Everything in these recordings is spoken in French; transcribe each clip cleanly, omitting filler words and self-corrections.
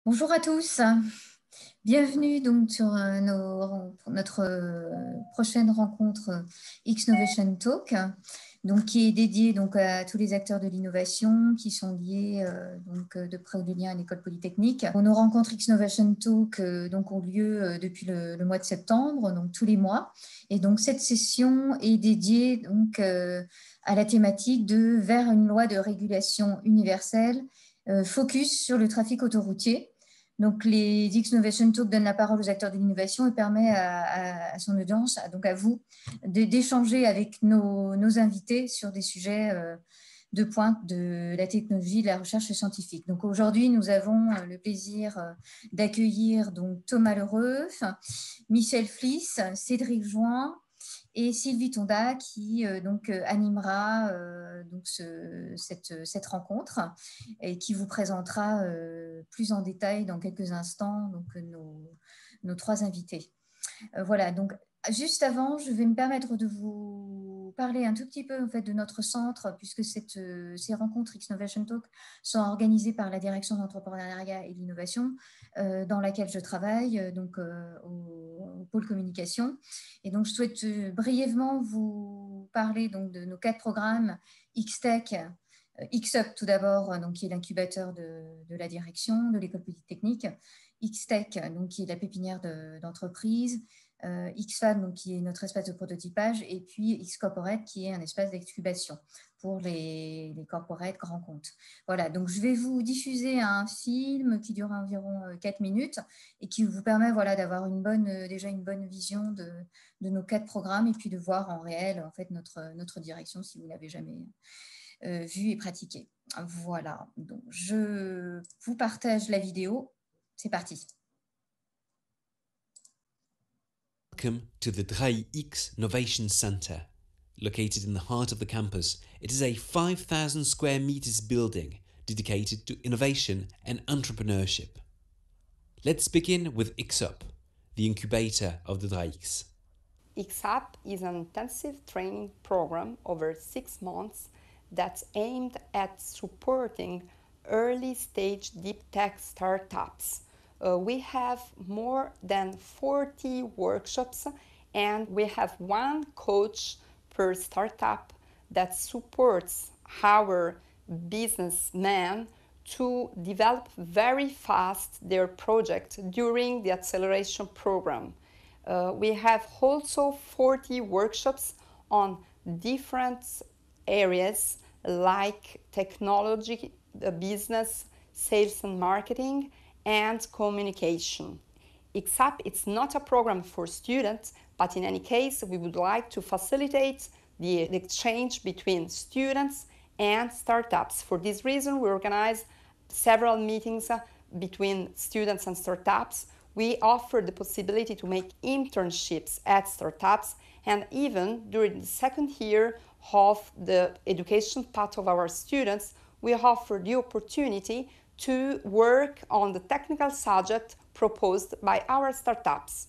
Bonjour à tous, bienvenue donc sur notre prochaine rencontre X-Novation Talk, donc qui est dédiée donc à tous les acteurs de l'innovation qui sont liés de près ou de lien à l'École Polytechnique. Nos rencontres X-Novation Talk donc ont lieu depuis le mois de septembre, donc tous les mois, et donc cette session est dédiée donc à la thématique de vers une loi de régulation universelle focus sur le trafic autoroutier. Donc, les X-Novation Talk donnent la parole aux acteurs de l'innovation et permet à son audience, donc à vous, d'échanger avec nos invités sur des sujets de pointe de la technologie, de la recherche scientifique. Donc, aujourd'hui, nous avons le plaisir d'accueillir donc Thomas Lheureux, Michel Fliss, Cédric Join et Sylvie Tonda qui animera cette rencontre et qui vous présentera plus en détail dans quelques instants nos trois invités. Voilà, donc juste avant, je vais me permettre de vous parler un tout petit peu en fait, de notre centre, puisque ces rencontres X-Novation Talk sont organisées par la direction de l'entrepreneuriat et de l'innovation, dans laquelle je travaille, au pôle communication. Et donc, je souhaite brièvement vous parler donc, de nos 4 programmes X-Tech, X-Up tout d'abord, donc, qui est l'incubateur de la direction de l'École Polytechnique, X-Tech, donc, qui est la pépinière d'entreprise, X-Fab, donc, qui est notre espace de prototypage, et puis X-Corporate, qui est un espace d'incubation pour les corporates grands comptes. Voilà, donc je vais vous diffuser un film qui dure environ 4 minutes et qui vous permet voilà, d'avoir déjà une bonne vision de nos 4 programmes et puis de voir en réel en fait, notre direction si vous ne l'avez jamais vu et pratiqué. Voilà, donc je vous partage la vidéo. C'est parti. Welcome to the Drei X Novation Center. Located in the heart of the campus, it is a 5,000 square meters building dedicated to innovation and entrepreneurship. Let's begin with XUP, the incubator of the Drei X. XUP is an intensive training program over 6 months that's aimed at supporting early stage deep tech startups. We have more than 40 workshops and we have one coach per startup that supports our businessmen to develop very fast their project during the acceleration program. We have also 40 workshops on different areas like technology, business, sales and marketing, and communication. XUP, it's not a program for students, but in any case, we would like to facilitate the exchange between students and startups. For this reason, we organize several meetings between students and startups. We offer the possibility to make internships at startups, and even during the second year of the education path of our students, we offer the opportunity to work on the technical subject proposed by our startups.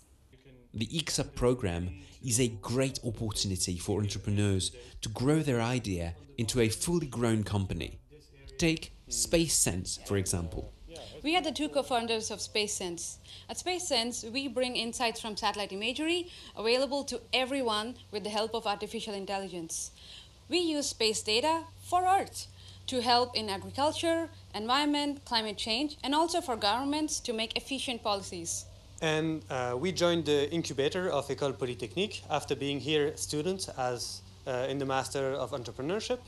The XUP program is a great opportunity for entrepreneurs to grow their idea into a fully grown company. Take SpaceSense, for example. We are the 2 co-founders of SpaceSense. At SpaceSense, we bring insights from satellite imagery available to everyone with the help of artificial intelligence. We use space data for Earth to help in agriculture, environment, climate change, and also for governments to make efficient policies. And we joined the incubator of École Polytechnique after being here students as in the Master of Entrepreneurship.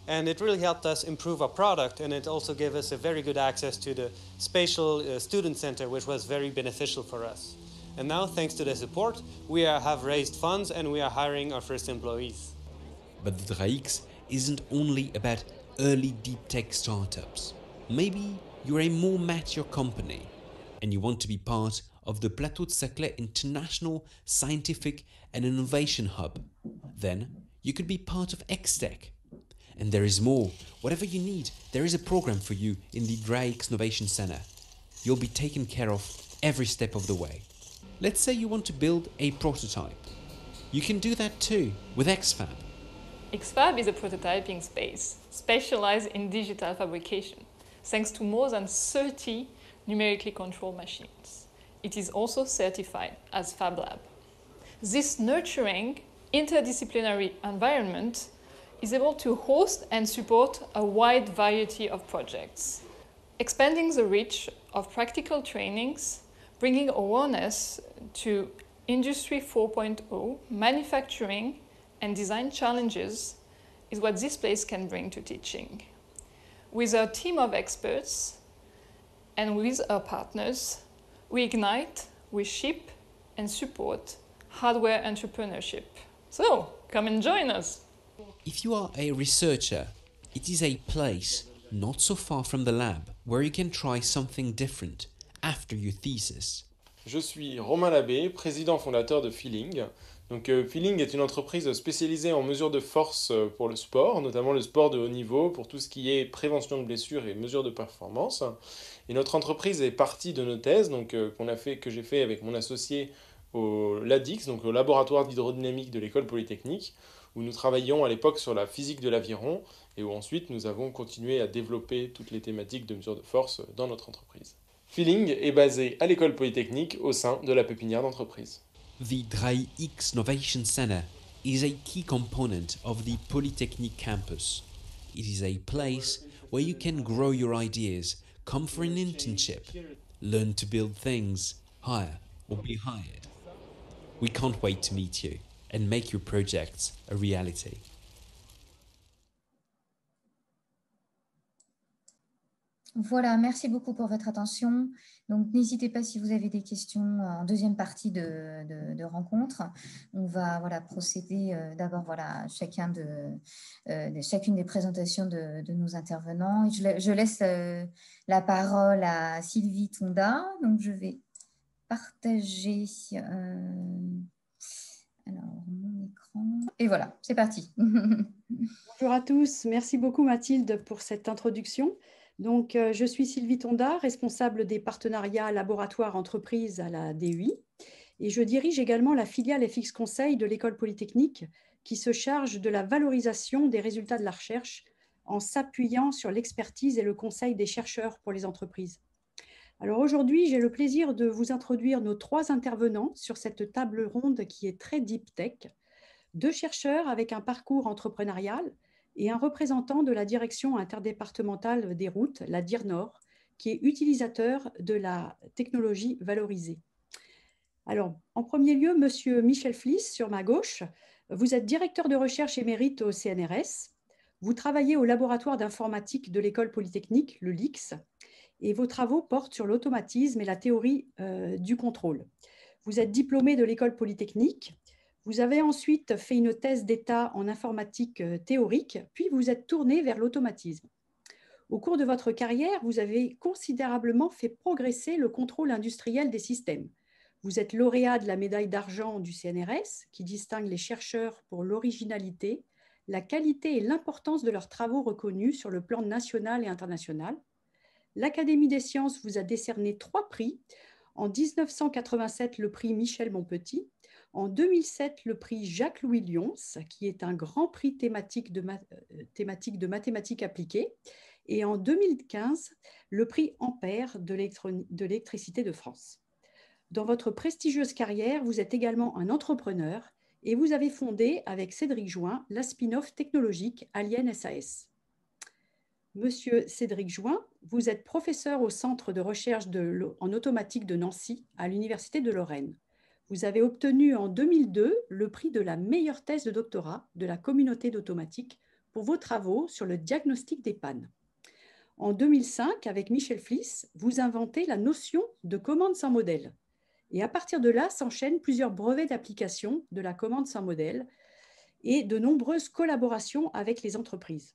And it really helped us improve our product, and it also gave us a very good access to the Spatial Student Center, which was very beneficial for us. And now, thanks to the support, we have raised funds and we are hiring our first employees. But the Drei X isn't only about early deep tech startups. Maybe you're a more mature company and you want to be part of the Plateau de Saclay International Scientific and Innovation Hub. Then you could be part of X-Tech. And there is more. Whatever you need, there is a program for you in the Drei X Novation Center. You'll be taken care of every step of the way. Let's say you want to build a prototype. You can do that too with XFab. XFab is a prototyping space specialized in digital fabrication. Thanks to more than 30 numerically controlled machines. It is also certified as Fab Lab. This nurturing, interdisciplinary environment is able to host and support a wide variety of projects, expanding the reach of practical trainings, bringing awareness to Industry 4.0, manufacturing and design challenges is what this place can bring to teaching. With our team of experts and with our partners, we ignite, we ship and support hardware entrepreneurship. So, come and join us. If you are a researcher, it is a place not so far from the lab where you can try something different after your thesis. Je suis Romain Labbé, président fondateur de Feeling. Donc, Feeling est une entreprise spécialisée en mesures de force pour le sport, notamment le sport de haut niveau, pour tout ce qui est prévention de blessures et mesures de performance. Et notre entreprise est partie de nos thèses, donc, que j'ai fait avec mon associé au LADIX, donc au laboratoire d'hydrodynamique de l'école polytechnique, où nous travaillions à l'époque sur la physique de l'aviron et où ensuite nous avons continué à développer toutes les thématiques de mesures de force dans notre entreprise. Feeling est basé à l'école polytechnique au sein de la pépinière d'entreprise. The DRAIX Innovation Center is a key component of the Polytechnic campus. It is a place where you can grow your ideas, come for an internship, learn to build things, hire or be hired. We can't wait to meet you and make your projects a reality. Voilà, merci beaucoup pour votre attention. Donc, n'hésitez pas si vous avez des questions en deuxième partie de rencontre. On va procéder d'abord à chacune des présentations de nos intervenants. Je laisse la parole à Sylvie Tonda. Donc, je vais partager mon écran. Et voilà, c'est parti. Bonjour à tous. Merci beaucoup Mathilde pour cette introduction. Donc, je suis Sylvie Tonda, responsable des partenariats laboratoires-entreprises à la DUI et je dirige également la filiale FX Conseil de l'École polytechnique qui se charge de la valorisation des résultats de la recherche en s'appuyant sur l'expertise et le conseil des chercheurs pour les entreprises. Alors aujourd'hui, j'ai le plaisir de vous introduire nos 3 intervenants sur cette table ronde qui est très deep tech, 2 chercheurs avec un parcours entrepreneurial et un représentant de la direction interdépartementale des routes, la DIRNOR, qui est utilisateur de la technologie valorisée. Alors, en premier lieu, Monsieur Michel Fliss, sur ma gauche, vous êtes directeur de recherche émérite au CNRS, vous travaillez au laboratoire d'informatique de l'école polytechnique, le LIX, et vos travaux portent sur l'automatisme et la théorie du contrôle. Vous êtes diplômé de l'école polytechnique. Vous avez ensuite fait une thèse d'État en informatique théorique, puis vous êtes tourné vers l'automatisme. Au cours de votre carrière, vous avez considérablement fait progresser le contrôle industriel des systèmes. Vous êtes lauréat de la médaille d'argent du CNRS, qui distingue les chercheurs pour l'originalité, la qualité et l'importance de leurs travaux reconnus sur le plan national et international. L'Académie des sciences vous a décerné 3 prix. En 1987, le prix Michel Monpetit. En 2007, le prix Jacques-Louis Lyons, qui est un grand prix thématique de mathématiques appliquées. Et en 2015, le prix Ampère de l'électricité de France. Dans votre prestigieuse carrière, vous êtes également un entrepreneur et vous avez fondé, avec Cédric Join, la spin-off technologique Alien SAS. Monsieur Cédric Join, vous êtes professeur au Centre de recherche en automatique de Nancy, à l'Université de Lorraine. Vous avez obtenu en 2002 le prix de la meilleure thèse de doctorat de la communauté d'automatique pour vos travaux sur le diagnostic des pannes. En 2005, avec Michel Fliss, vous inventez la notion de commande sans modèle. Et à partir de là, s'enchaînent plusieurs brevets d'application de la commande sans modèle et de nombreuses collaborations avec les entreprises.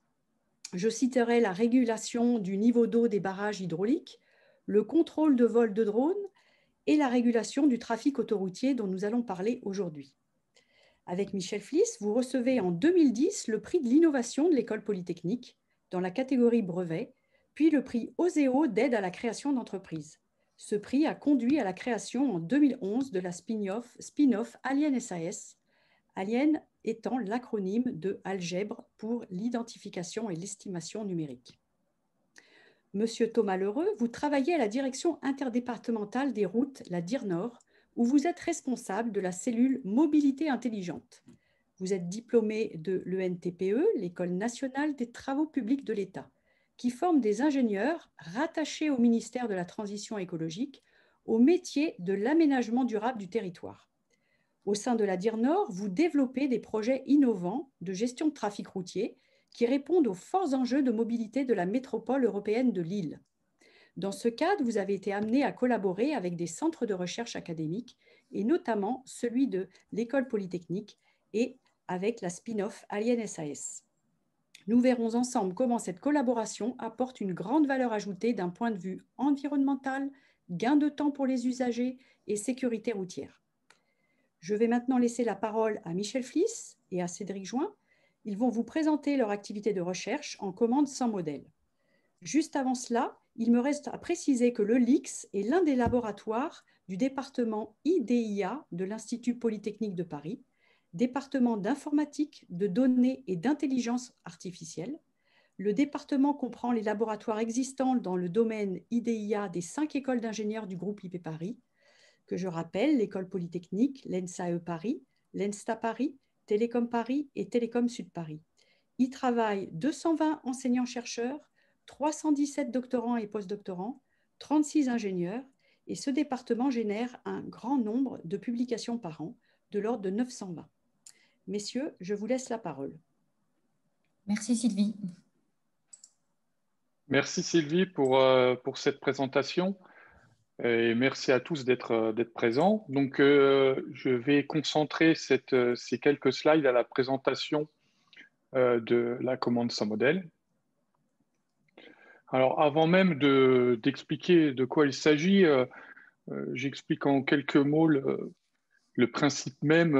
Je citerai la régulation du niveau d'eau des barrages hydrauliques, le contrôle de vol de drones et la régulation du trafic autoroutier dont nous allons parler aujourd'hui. Avec Michel Fliss, vous recevez en 2010 le prix de l'innovation de l'école polytechnique dans la catégorie brevet, puis le prix OSEO d'aide à la création d'entreprises. Ce prix a conduit à la création en 2011 de la spin-off Alien SAS, Alien étant l'acronyme de Algèbre pour l'identification et l'estimation numérique. Monsieur Thomas Lheureux, vous travaillez à la direction interdépartementale des routes, la DIRNOR, où vous êtes responsable de la cellule Mobilité intelligente. Vous êtes diplômé de l'ENTPE, l'École nationale des travaux publics de l'État, qui forme des ingénieurs rattachés au ministère de la Transition écologique au métier de l'aménagement durable du territoire. Au sein de la DIRNOR, vous développez des projets innovants de gestion de trafic routier qui répondent aux forts enjeux de mobilité de la métropole européenne de Lille. Dans ce cadre, vous avez été amené à collaborer avec des centres de recherche académiques, et notamment celui de l'École polytechnique et avec la spin-off Alien SAS. Nous verrons ensemble comment cette collaboration apporte une grande valeur ajoutée d'un point de vue environnemental, gain de temps pour les usagers et sécurité routière. Je vais maintenant laisser la parole à Michel Fliss et à Cédric Join. Ils vont vous présenter leur activité de recherche en commande sans modèle. Juste avant cela, il me reste à préciser que le LIX est l'un des laboratoires du département IDIA de l'Institut Polytechnique de Paris, département d'informatique, de données et d'intelligence artificielle. Le département comprend les laboratoires existants dans le domaine IDIA des 5 écoles d'ingénieurs du groupe IP Paris, que je rappelle, l'École polytechnique, l'ENSAE Paris, l'ENSTA Paris, Télécom Paris et Télécom Sud Paris. Y travaillent 220 enseignants-chercheurs, 317 doctorants et postdoctorants, 36 ingénieurs, et ce département génère un grand nombre de publications par an, de l'ordre de 920. Messieurs, je vous laisse la parole. Merci Sylvie. Merci Sylvie pour cette présentation. Et merci à tous d'être présents. Donc, je vais concentrer ces quelques slides à la présentation de la commande sans modèle. Alors, avant même d'expliquer de quoi il s'agit, j'explique en quelques mots le principe même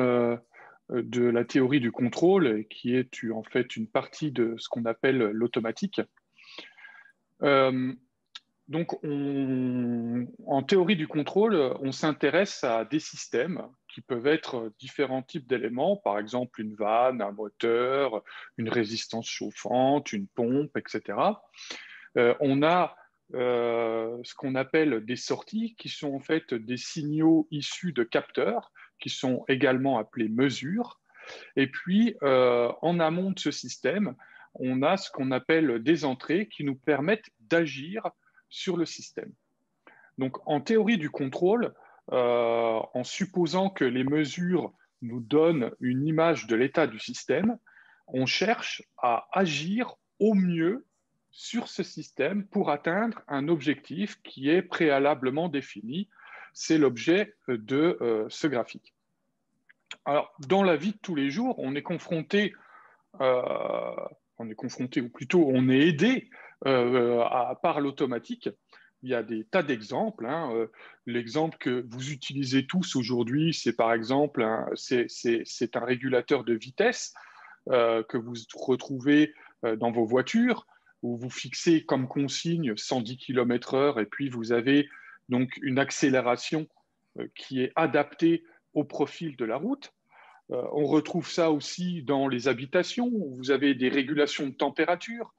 de la théorie du contrôle, qui est en fait une partie de ce qu'on appelle l'automatique. Donc, en théorie du contrôle, on s'intéresse à des systèmes qui peuvent être différents types d'éléments, par exemple une vanne, un moteur, une résistance chauffante, une pompe, etc. On a ce qu'on appelle des sorties, qui sont en fait des signaux issus de capteurs, qui sont également appelés mesures. Et puis, en amont de ce système, on a ce qu'on appelle des entrées qui nous permettent d'agir sur le système. Donc, en théorie du contrôle, en supposant que les mesures nous donnent une image de l'état du système, on cherche à agir au mieux sur ce système pour atteindre un objectif qui est préalablement défini. C'est l'objet de ce graphique. Alors, dans la vie de tous les jours, on est confronté, ou plutôt on est aidé par l'automatique. Il y a des tas d'exemples. L'exemple que vous utilisez tous aujourd'hui, c'est par exemple c'est un régulateur de vitesse que vous retrouvez dans vos voitures, où vous fixez comme consigne 110 km/h et puis vous avez donc une accélération qui est adaptée au profil de la route. On retrouve ça aussi dans les habitations, où vous avez des régulations de température,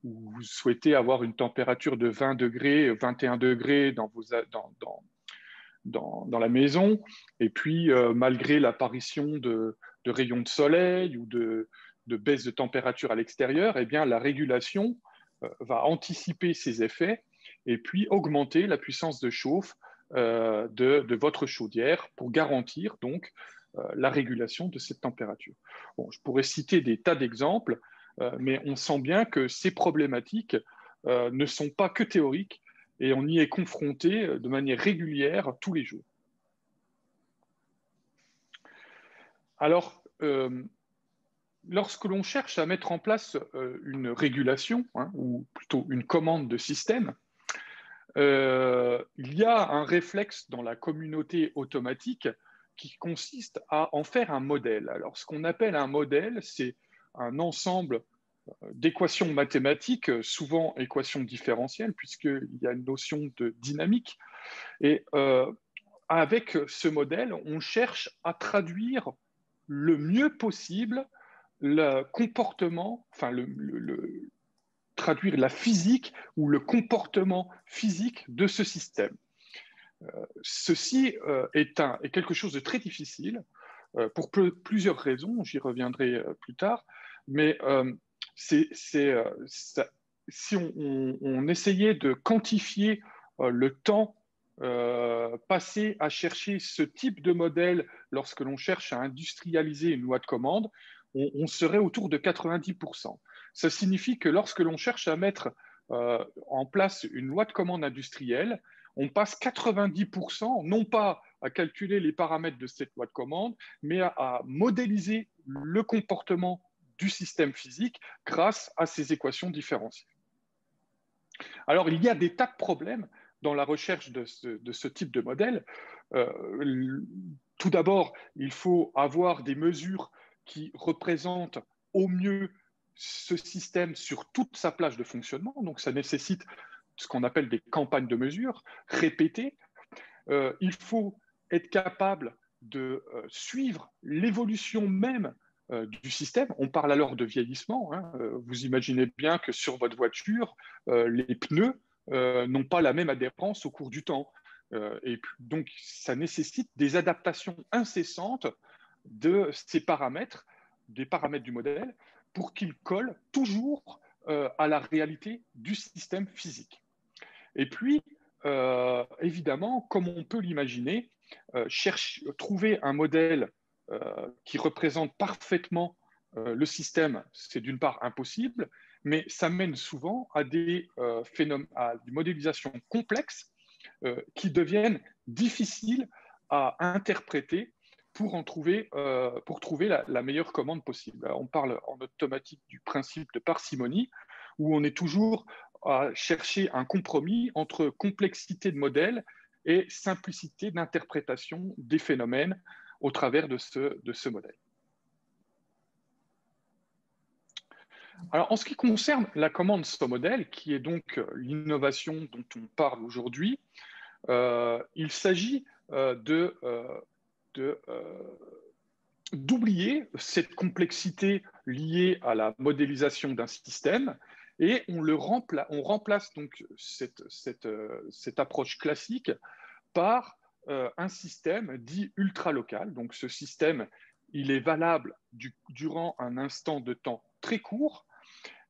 où vous souhaitez avoir une température de 20 degrés, 21 degrés dans la maison, et puis malgré l'apparition de rayons de soleil ou de baisse de température à l'extérieur, eh bien, la régulation va anticiper ces effets et puis augmenter la puissance de chauffe de votre chaudière pour garantir donc la régulation de cette température. Bon, je pourrais citer des tas d'exemples, mais on sent bien que ces problématiques ne sont pas que théoriques et on y est confronté de manière régulière tous les jours. Alors, lorsque l'on cherche à mettre en place une régulation, ou plutôt une commande de système, il y a un réflexe dans la communauté automatique qui consiste à en faire un modèle. Alors, ce qu'on appelle un modèle, c'est un ensemble d'équations mathématiques, souvent équations différentielles, puisqu'il y a une notion de dynamique. Et avec ce modèle, on cherche à traduire le mieux possible le comportement, enfin traduire la physique ou le comportement physique de ce système. Ceci est quelque chose de très difficile pour plusieurs raisons, j'y reviendrai plus tard, mais si on essayait de quantifier le temps passé à chercher ce type de modèle lorsque l'on cherche à industrialiser une loi de commande, on serait autour de 90%. Ça signifie que lorsque l'on cherche à mettre en place une loi de commande industrielle, on passe 90%, non pas à calculer les paramètres de cette loi de commande, mais à modéliser le comportement du système physique grâce à ces équations différentielles. Alors, il y a des tas de problèmes dans la recherche de ce type de modèle. Tout d'abord, il faut avoir des mesures qui représentent au mieux ce système sur toute sa plage de fonctionnement. Donc, ça nécessite ce qu'on appelle des campagnes de mesure répétées. Il faut être capable de suivre l'évolution même du système. On parle alors de vieillissement. Hein. Vous imaginez bien que sur votre voiture, les pneus n'ont pas la même adhérence au cours du temps. Et donc, ça nécessite des adaptations incessantes de ces paramètres, des paramètres du modèle, pour qu'ils collent toujours à la réalité du système physique. Et puis, évidemment, comme on peut l'imaginer, trouver un modèle qui représente parfaitement le système, c'est d'une part impossible, mais ça mène souvent à des modélisations complexes qui deviennent difficiles à interpréter pour trouver la meilleure commande possible. Alors, on parle en automatique du principe de parcimonie, où on est toujours à chercher un compromis entre complexité de modèle et simplicité d'interprétation des phénomènes au travers de ce modèle. Alors, en ce qui concerne la commande sans modèle, qui est donc l'innovation dont on parle aujourd'hui, il s'agit d'oublier cette complexité liée à la modélisation d'un système et on remplace donc cette approche classique par un système dit ultra-local. Donc ce système, il est valable durant un instant de temps très court.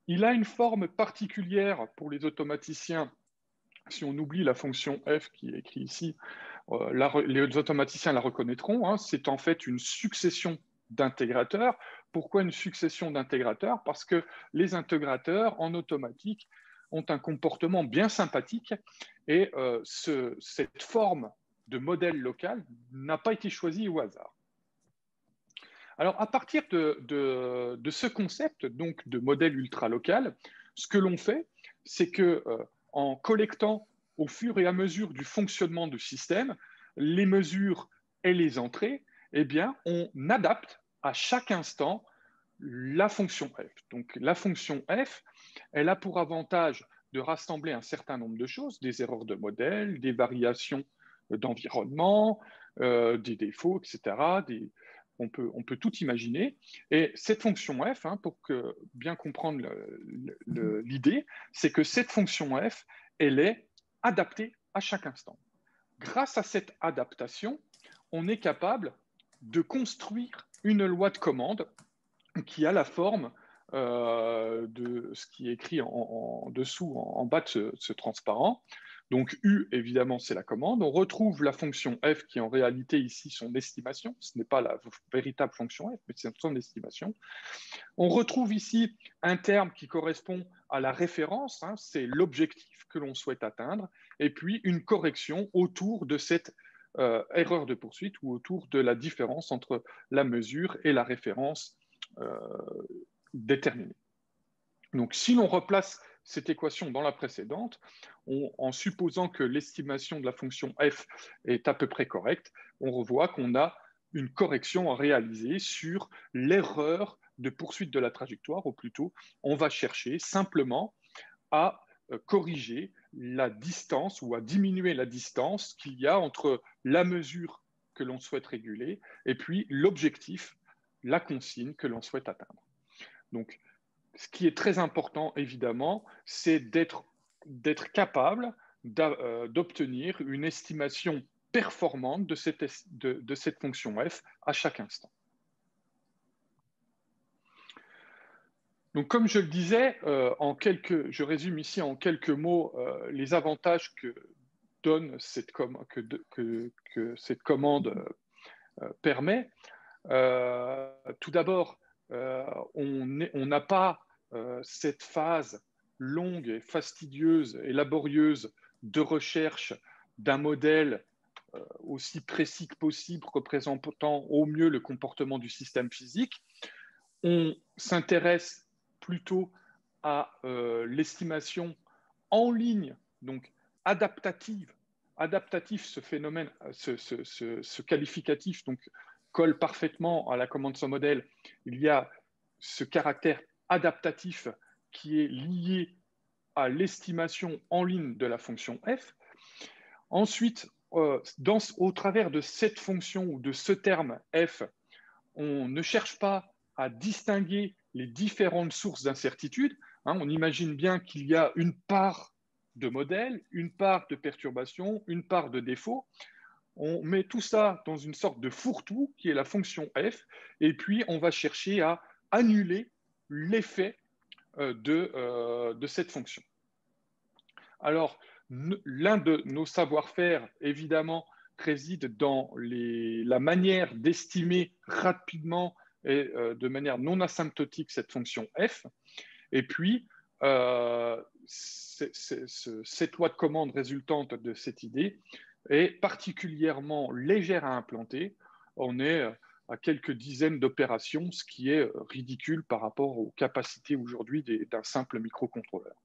Il a une forme particulière pour les automaticiens. Si on oublie la fonction f qui est écrite ici, les automaticiens la reconnaîtront. Hein, c'est en fait une succession d'intégrateurs. Pourquoi une succession d'intégrateurs? Parce que les intégrateurs en automatique ont un comportement bien sympathique et cette forme de modèle local n'a pas été choisie au hasard. Alors, à partir de ce concept donc de modèle ultra-local, ce que l'on fait, c'est que en collectant au fur et à mesure du fonctionnement du système les mesures et les entrées, eh bien, on adapte à chaque instant la fonction f. Donc, la fonction f, elle a pour avantage de rassembler un certain nombre de choses, des erreurs de modèle, des variations d'environnement, des défauts, etc. On peut tout imaginer. Et cette fonction f, hein, pour bien comprendre l'idée, c'est que cette fonction f, elle est adaptée à chaque instant. Grâce à cette adaptation, on est capable de construire une loi de commande qui a la forme de ce qui est écrit en dessous, en bas de ce transparent. Donc U, évidemment, c'est la commande. On retrouve la fonction f qui est en réalité ici son estimation. Ce n'est pas la véritable fonction f, mais c'est son estimation. On retrouve ici un terme qui correspond à la référence, hein, c'est l'objectif que l'on souhaite atteindre, et puis une correction autour de cette erreur de poursuite ou autour de la différence entre la mesure et la référence déterminée. Donc, si l'on replace cette équation dans la précédente, en supposant que l'estimation de la fonction f est à peu près correcte, on revoit qu'on a une correction à réaliser sur l'erreur de poursuite de la trajectoire, ou plutôt, on va chercher simplement à corriger la distance ou à diminuer la distance qu'il y a entre la mesure que l'on souhaite réguler et puis l'objectif, la consigne que l'on souhaite atteindre. Donc, ce qui est très important, évidemment, c'est d'être capable d'obtenir une estimation performante de cette fonction f à chaque instant. Donc, comme je le disais, je résume ici en quelques mots les avantages que donne que cette commande permet. Tout d'abord, on n'a pas cette phase longue et fastidieuse et laborieuse de recherche d'un modèle aussi précis que possible, représentant au mieux le comportement du système physique. On s'intéresse plutôt à l'estimation en ligne, donc adaptative. Adaptatif, ce phénomène, ce qualificatif, donc, colle parfaitement à la commande sans modèle. Il y a ce caractère adaptatif qui est lié à l'estimation en ligne de la fonction f. Ensuite, au travers de cette fonction ou de ce terme f, on ne cherche pas à distinguer les différentes sources d'incertitude. On imagine bien qu'il y a une part de modèle, une part de perturbation, une part de défaut. On met tout ça dans une sorte de fourre-tout qui est la fonction f, et puis on va chercher à annuler l'effet de cette fonction. Alors, l'un de nos savoir-faire, évidemment, réside dans la manière d'estimer rapidement et de manière non asymptotique cette fonction f. Et puis, cette loi de commande résultante de cette idée est particulièrement légère à implanter. On est à quelques dizaines d'opérations, ce qui est ridicule par rapport aux capacités aujourd'hui d'un simple microcontrôleur.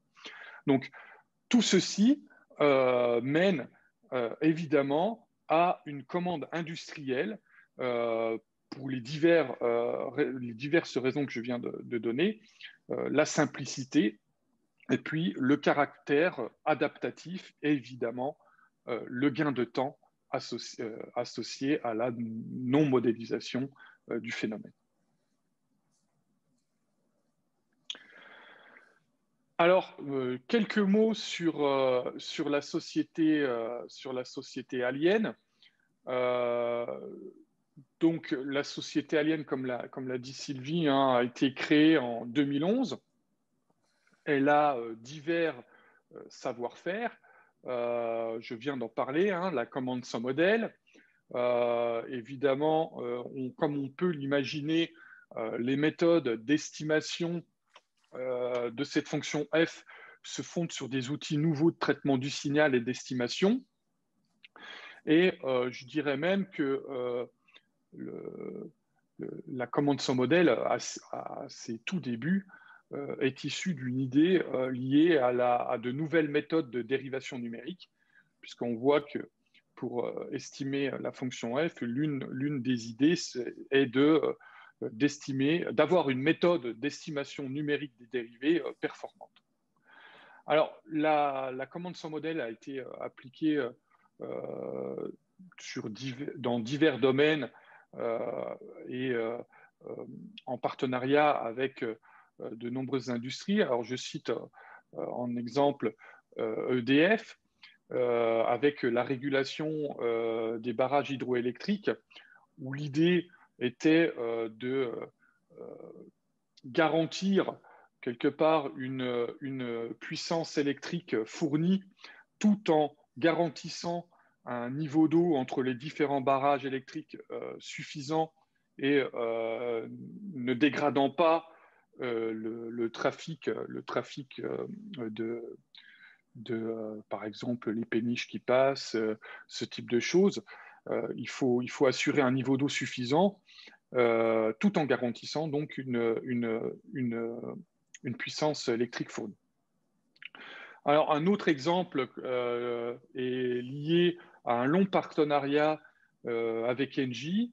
Donc, tout ceci mène évidemment à une commande industrielle pour les diverses raisons que je viens de donner, la simplicité et puis le caractère adaptatif et évidemment le gain de temps associé à la non-modélisation du phénomène. Alors, quelques mots sur la société Alien. Donc, la société Alien, comme l'a dit Sylvie, a été créée en 2011. Elle a divers savoir-faire. Je viens d'en parler, la commande sans modèle. Évidemment, comme on peut l'imaginer, les méthodes d'estimation de cette fonction f se fondent sur des outils nouveaux de traitement du signal et d'estimation. Et je dirais même que la commande sans modèle, à ses tout débuts, est issue d'une idée liée à de nouvelles méthodes de dérivation numérique, puisqu'on voit que pour estimer la fonction f, l'une des idées est d'avoir une méthode d'estimation numérique des dérivés performante. Alors, la commande sans modèle a été appliquée dans divers domaines et en partenariat avec de nombreuses industries. Alors, je cite en exemple EDF, avec la régulation des barrages hydroélectriques, où l'idée était de garantir quelque part une puissance électrique fournie tout en garantissant un niveau d'eau entre les différents barrages électriques suffisant et ne dégradant pas le trafic par exemple, les péniches qui passent, ce type de choses. Il faut assurer un niveau d'eau suffisant tout en garantissant donc une puissance électrique fournie. Alors, un autre exemple est lié à un long partenariat avec Engie,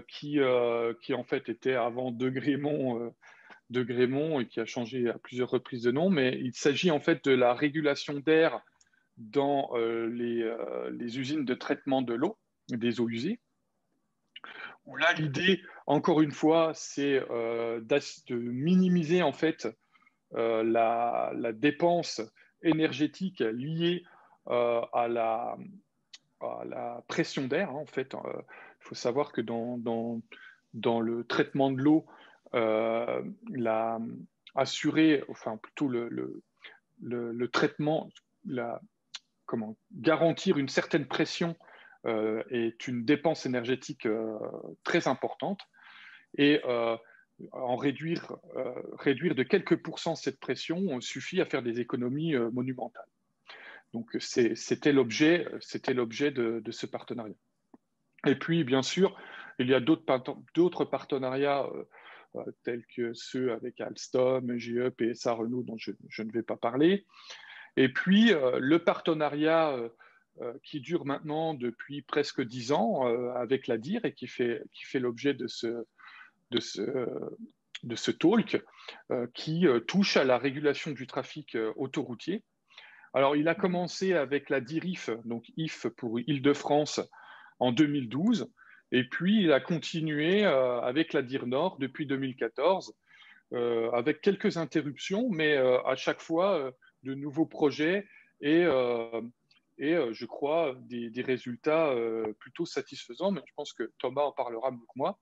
qui en fait était avant De Grémont et qui a changé à plusieurs reprises de nom, mais il s'agit en fait de la régulation d'air dans les usines de traitement de l'eau, des eaux usées. Où là, l'idée, encore une fois, c'est de minimiser en fait la dépense énergétique liée à la pression d'air. En fait, il faut savoir que dans le traitement de l'eau, plutôt le traitement, garantir une certaine pression est une dépense énergétique très importante. Et réduire de quelques pourcents cette pression suffit à faire des économies monumentales. Donc, c'était l'objet de ce partenariat. Et puis, bien sûr, il y a d'autres partenariats tels que ceux avec Alstom, GE, PSA, Renault, dont je ne vais pas parler. Et puis, le partenariat qui dure maintenant depuis presque 10 ans avec la DIR et qui fait l'objet de ce talk, qui touche à la régulation du trafic autoroutier. Alors, il a commencé avec la DIRIF, donc IF pour Île-de-France, en 2012, et puis il a continué avec la DIR Nord depuis 2014, avec quelques interruptions, mais à chaque fois de nouveaux projets et je crois des résultats plutôt satisfaisants, mais je pense que Thomas en parlera mieux que moi.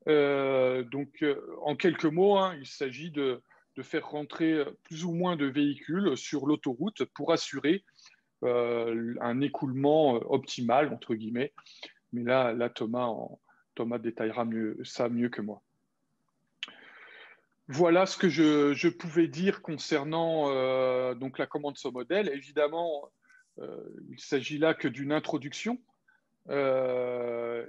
Donc, en quelques mots, il s'agit de faire rentrer plus ou moins de véhicules sur l'autoroute pour assurer un écoulement optimal, entre guillemets. Mais là Thomas détaillera ça mieux que moi. Voilà ce que je pouvais dire concernant donc la commande sans modèle. Évidemment, il s'agit là que d'une introduction. Je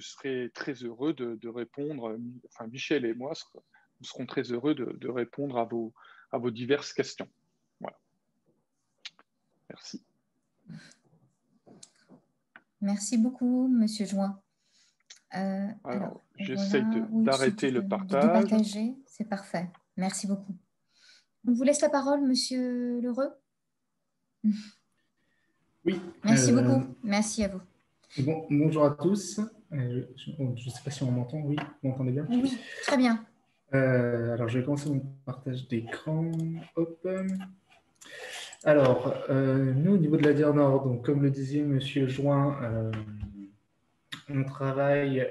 serai très heureux de répondre, enfin Michel et moi nous serons très heureux de répondre à vos diverses questions. Voilà. Merci. Merci beaucoup, Monsieur Join. Alors j'essaie d'arrêter le partage. De partager, c'est parfait. Merci beaucoup. On vous laisse la parole, Monsieur Lheureux. Oui. Merci beaucoup. Merci à vous. Bon, bonjour à tous. Je ne sais pas si on m'entend. Oui, vous m'entendez bien? Oui, très bien. Alors, je vais commencer mon partage d'écran. Hop. Alors, nous, au niveau de la DIR Nord, donc, comme le disait Monsieur Join, on travaille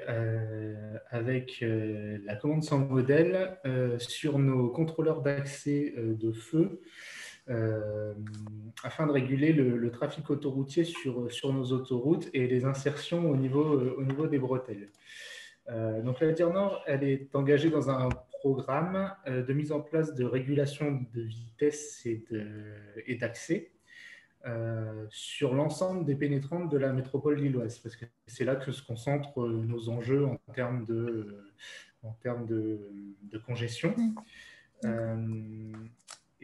avec la commande sans modèle sur nos contrôleurs d'accès de feu afin de réguler le trafic autoroutier sur nos autoroutes et les insertions au niveau des bretelles. Donc la DIR Nord, elle est engagée dans un programme de mise en place de régulation de vitesse et d'accès sur l'ensemble des pénétrantes de la métropole lilloise, parce que c'est là que se concentrent nos enjeux en termes de congestion.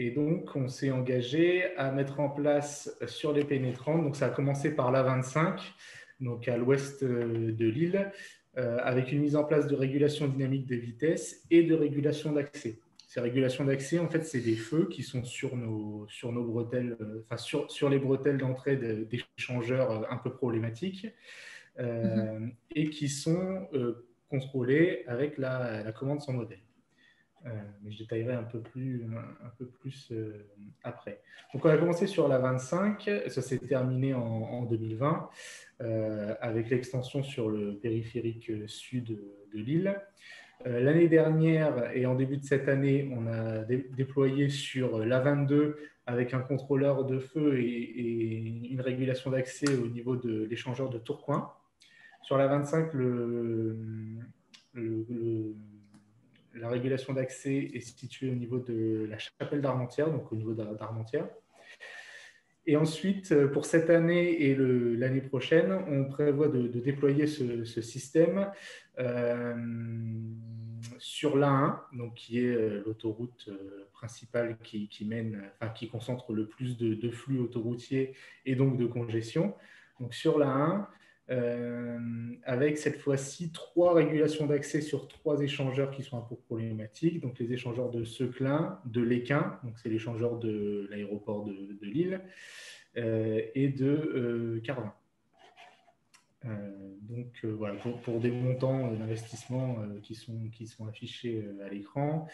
Et donc, on s'est engagé à mettre en place sur les pénétrantes, donc ça a commencé par l'A25, donc à l'ouest de Lille, avec une mise en place de régulation dynamique des vitesses et de régulation d'accès. Ces régulations d'accès, en fait, c'est des feux qui sont sur nos bretelles, enfin sur les bretelles d'entrée d'échangeurs un peu problématiques et qui sont contrôlés avec la commande sans modèle. Mais je détaillerai un peu plus après. Donc, on a commencé sur la 25, ça s'est terminé en 2020 avec l'extension sur le périphérique sud de Lille. L'année dernière et en début de cette année, on a déployé sur l'A22 avec un contrôleur de feu et une régulation d'accès au niveau de l'échangeur de Tourcoing. Sur l'A25, la régulation d'accès est située au niveau de la chapelle d'Armentières, donc au niveau d'Armentières. Et ensuite, pour cette année et l'année prochaine, on prévoit de déployer ce système sur l'A1, donc qui est l'autoroute principale qui concentre le plus de flux autoroutiers et donc de congestion. Donc sur l'A1, avec cette fois-ci 3 régulations d'accès sur 3 échangeurs qui sont un peu problématiques. Donc les échangeurs de Seclin, de l'Équin, donc c'est l'échangeur de l'aéroport de Lille, et de Carvin. Voilà, pour des montants d'investissement qui sont affichés à l'écran.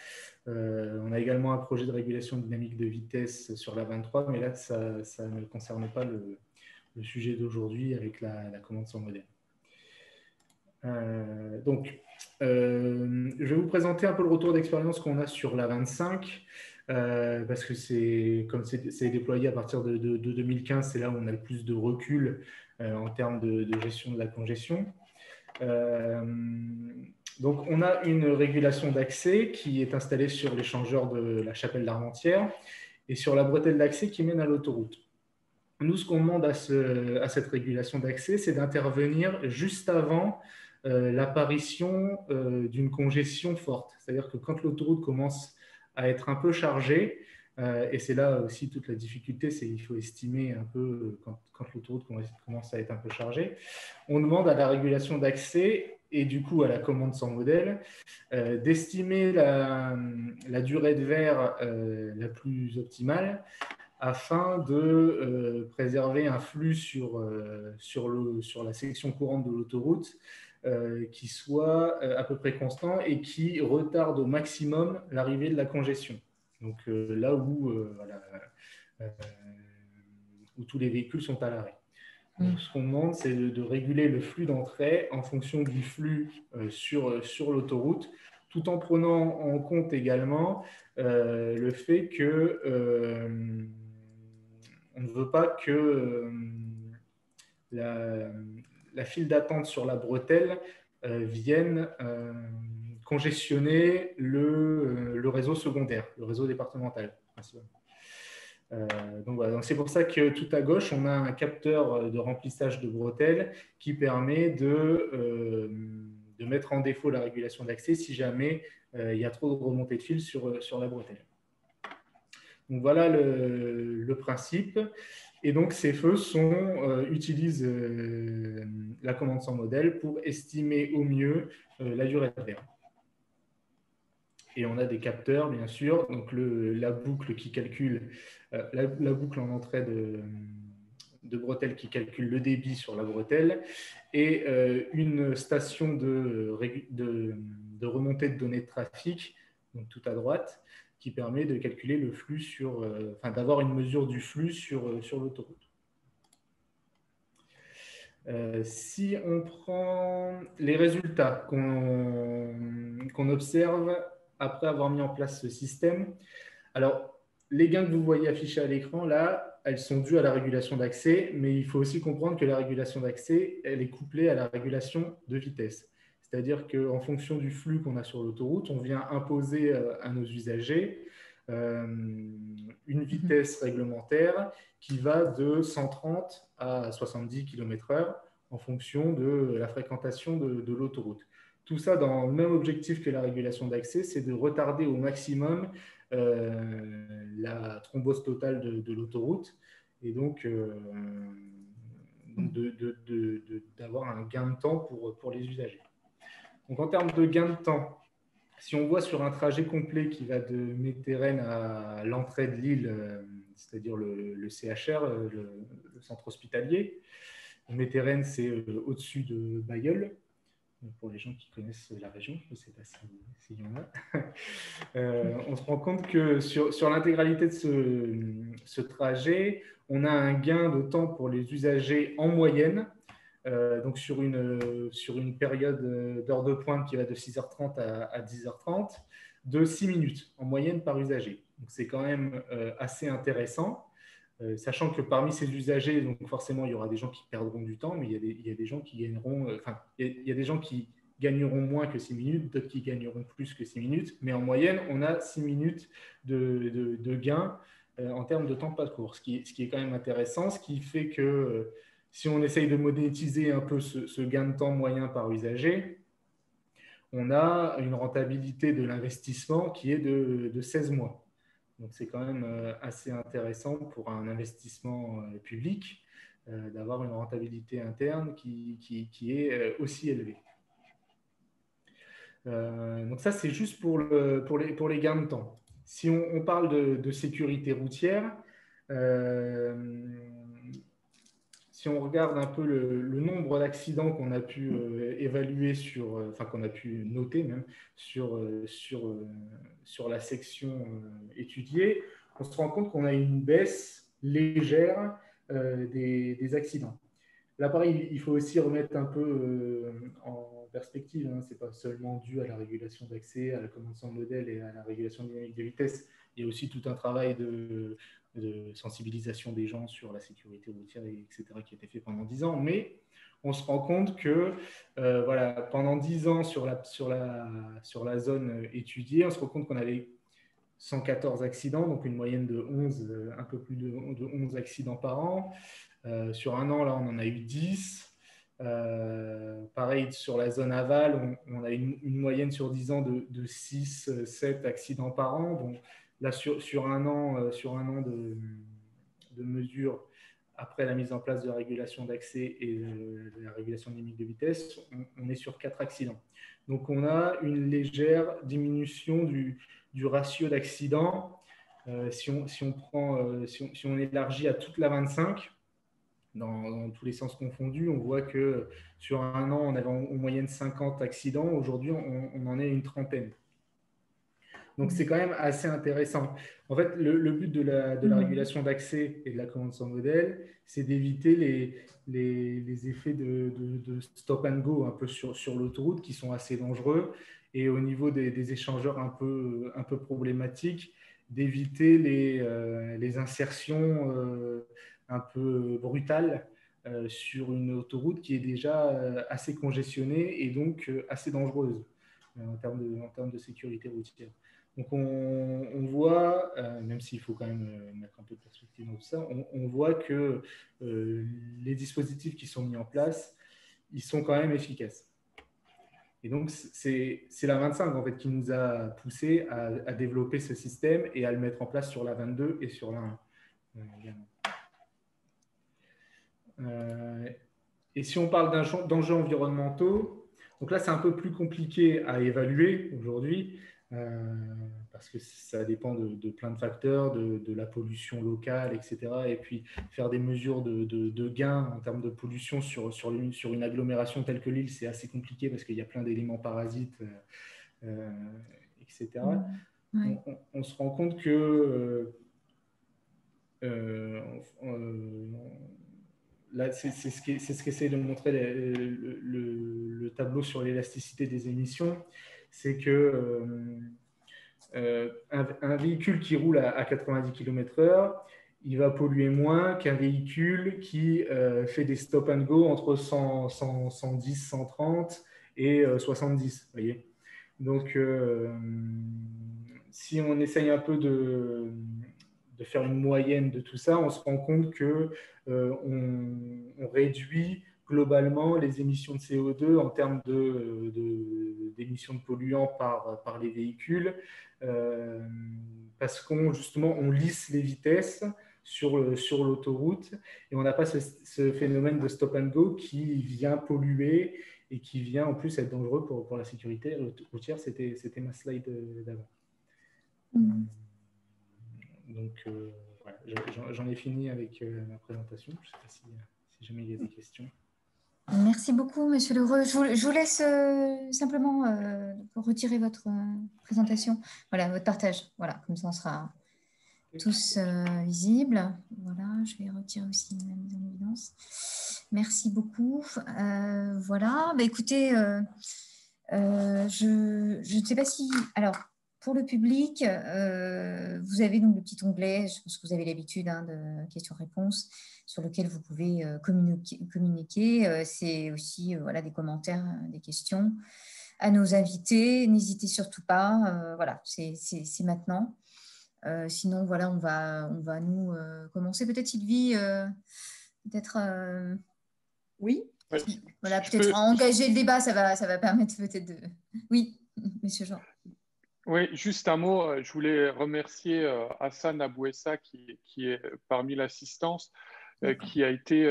On a également un projet de régulation dynamique de vitesse sur la 23, mais là, ça ne concerne pas le sujet d'aujourd'hui avec la commande sans modèle. Je vais vous présenter un peu le retour d'expérience qu'on a sur la 25, parce que comme c'est déployé à partir de 2015, c'est là où on a le plus de recul en termes de gestion de la congestion. Donc, on a une régulation d'accès qui est installée sur l'échangeur de la Chapelle d'Armentières et sur la bretelle d'accès qui mène à l'autoroute. Nous, ce qu'on demande à cette régulation d'accès, c'est d'intervenir juste avant l'apparition d'une congestion forte. C'est-à-dire que quand l'autoroute commence à être un peu chargée, et c'est là aussi toute la difficulté, c'est qu'il faut estimer un peu quand l'autoroute commence à être un peu chargée, on demande à la régulation d'accès et du coup à la commande sans modèle d'estimer la durée de verre la plus optimale afin de préserver un flux sur la section courante de l'autoroute qui soit à peu près constant et qui retarde au maximum l'arrivée de la congestion. Donc là où tous les véhicules sont à l'arrêt. Donc, ce qu'on demande, c'est de réguler le flux d'entrée en fonction du flux sur l'autoroute, tout en prenant en compte également le fait que on ne veut pas que la file d'attente sur la bretelle vienne congestionner le réseau secondaire, le réseau départemental. Donc voilà, c'est pour ça que tout à gauche, on a un capteur de remplissage de bretelles qui permet de mettre en défaut la régulation d'accès si jamais il y a trop de remontée de fil sur la bretelle. Donc voilà le principe. Et donc ces feux utilisent la commande sans modèle pour estimer au mieux la durée de verre. Et on a des capteurs, bien sûr, donc la boucle qui calcule, la boucle en entrée de bretelle qui calcule le débit sur la bretelle et une station de remontée de données de trafic, donc tout à droite, qui permet de calculer le flux d'avoir une mesure du flux sur l'autoroute. Si on prend les résultats qu'on observe après avoir mis en place ce système, alors les gains que vous voyez affichés à l'écran, là, elles sont dues à la régulation d'accès, mais il faut aussi comprendre que la régulation d'accès, elle est couplée à la régulation de vitesse. C'est-à-dire qu'en fonction du flux qu'on a sur l'autoroute, on vient imposer à nos usagers une vitesse réglementaire qui va de 130 à 70 km/h en fonction de la fréquentation de l'autoroute. Tout ça dans le même objectif que la régulation d'accès, c'est de retarder au maximum la thrombose totale de l'autoroute et donc d'avoir un gain de temps pour les usagers. Donc en termes de gain de temps, si on voit sur un trajet complet qui va de Métérène à l'entrée de Lille, c'est-à-dire le CHR, le centre hospitalier, Métérène, c'est au-dessus de Bailleul. Pour les gens qui connaissent la région, je ne sais pas s'il y en a. On se rend compte que sur l'intégralité de ce trajet, on a un gain de temps pour les usagers en moyenne, donc sur une période d'heure de pointe qui va de 6h30 à 10h30, de 6 minutes en moyenne par usager. Donc c'est quand même assez intéressant. Sachant que parmi ces usagers, donc forcément, il y aura des gens qui perdront du temps, mais il y a des gens qui gagneront, il y a des gens qui gagneront moins que 6 minutes, d'autres qui gagneront plus que 6 minutes, mais en moyenne, on a 6 minutes de gain en termes de temps de parcours, ce qui est quand même intéressant, ce qui fait que si on essaye de monétiser un peu ce gain de temps moyen par usager, on a une rentabilité de l'investissement qui est de 16 mois. Donc, c'est quand même assez intéressant pour un investissement public d'avoir une rentabilité interne qui est aussi élevée. Donc, ça, c'est juste pour les gains de temps. Si on parle de sécurité routière, si si on regarde un peu le nombre d'accidents qu'on a pu évaluer qu'on a pu noter même sur la section étudiée, on se rend compte qu'on a une baisse légère des accidents. Là, pareil, il faut aussi remettre un peu en perspective. Ce n'est pas seulement dû à la régulation d'accès, à la commande sans modèle et à la régulation dynamique de vitesse. Il y a aussi tout un travail de sensibilisation des gens sur la sécurité routière, etc., qui a été fait pendant 10 ans. Mais on se rend compte que pendant 10 ans sur la zone étudiée, on se rend compte qu'on avait 114 accidents, donc une moyenne de 11, un peu plus de 11 accidents par an. Sur un an, là, on en a eu 10. Pareil, sur la zone aval, on a une moyenne sur 10 ans de 6, 7 accidents par an. Bon, là, sur un an de mesures après la mise en place de la régulation d'accès et de la régulation dynamique de vitesse, on est sur 4 accidents. Donc, on a une légère diminution du ratio d'accidents. Si on élargit à toute la 25, dans tous les sens confondus, on voit que sur un an, on avait en moyenne 50 accidents. Aujourd'hui, on en est à une trentaine. Donc, c'est quand même assez intéressant. En fait, le but de la régulation d'accès et de la commande sans modèle, c'est d'éviter les effets de stop and go un peu sur l'autoroute qui sont assez dangereux. Et au niveau des échangeurs un peu problématiques, d'éviter les insertions un peu brutales sur une autoroute qui est déjà assez congestionnée et donc assez dangereuse en termes de sécurité routière. Donc, on voit, même s'il faut quand même mettre un peu de perspective dans tout ça, on voit que les dispositifs qui sont mis en place, ils sont quand même efficaces. Et donc, c'est la 25 en fait, qui nous a poussé à développer ce système et à le mettre en place sur la 22 et sur la 1 également. Et si on parle d'enjeux environnementaux, donc là, c'est un peu plus compliqué à évaluer aujourd'hui. Parce que ça dépend de plein de facteurs, de la pollution locale, etc. Et puis, faire des mesures de gains en termes de pollution sur une agglomération telle que Lille, c'est assez compliqué parce qu'il y a plein d'éléments parasites, etc. Ouais. On se rend compte que là, c'est ce qu'essaie de montrer le tableau sur l'élasticité des émissions. C'est que un véhicule qui roule à 90 km/h, il va polluer moins qu'un véhicule qui fait des stop and go entre 110, 130 et 70. Voyez. Donc, si on essaye un peu de faire une moyenne de tout ça, on se rend compte que on réduit globalement les émissions de CO2 en termes d'émissions de polluants par les véhicules, parce justement on lisse les vitesses sur l'autoroute et on n'a pas ce phénomène de stop and go qui vient polluer et qui vient en plus être dangereux pour la sécurité routière. C'était ma slide d'avant. Donc, voilà, j'en ai fini avec ma présentation. Je ne sais pas si jamais il y a des questions. Merci beaucoup, Monsieur Lheureux. Je vous laisse simplement retirer votre présentation, voilà, votre partage. Voilà, comme ça on sera tous visibles. Voilà, je vais retirer aussi la mise en évidence. Merci beaucoup. Voilà, bah, écoutez, je ne sais pas si... Alors, pour le public, vous avez donc le petit onglet, je pense que vous avez l'habitude de questions-réponses sur lequel vous pouvez communiquer. C'est aussi voilà, des commentaires, des questions à nos invités. N'hésitez surtout pas. Voilà, c'est maintenant. Sinon, voilà, on va nous commencer. Peut-être Sylvie, peut-être... Oui. Voilà, peut-être engager le débat, ça va permettre peut-être de... Oui, Monsieur Jean. Oui, juste un mot. Je voulais remercier Hassan Abouessa qui est parmi l'assistance, qui a été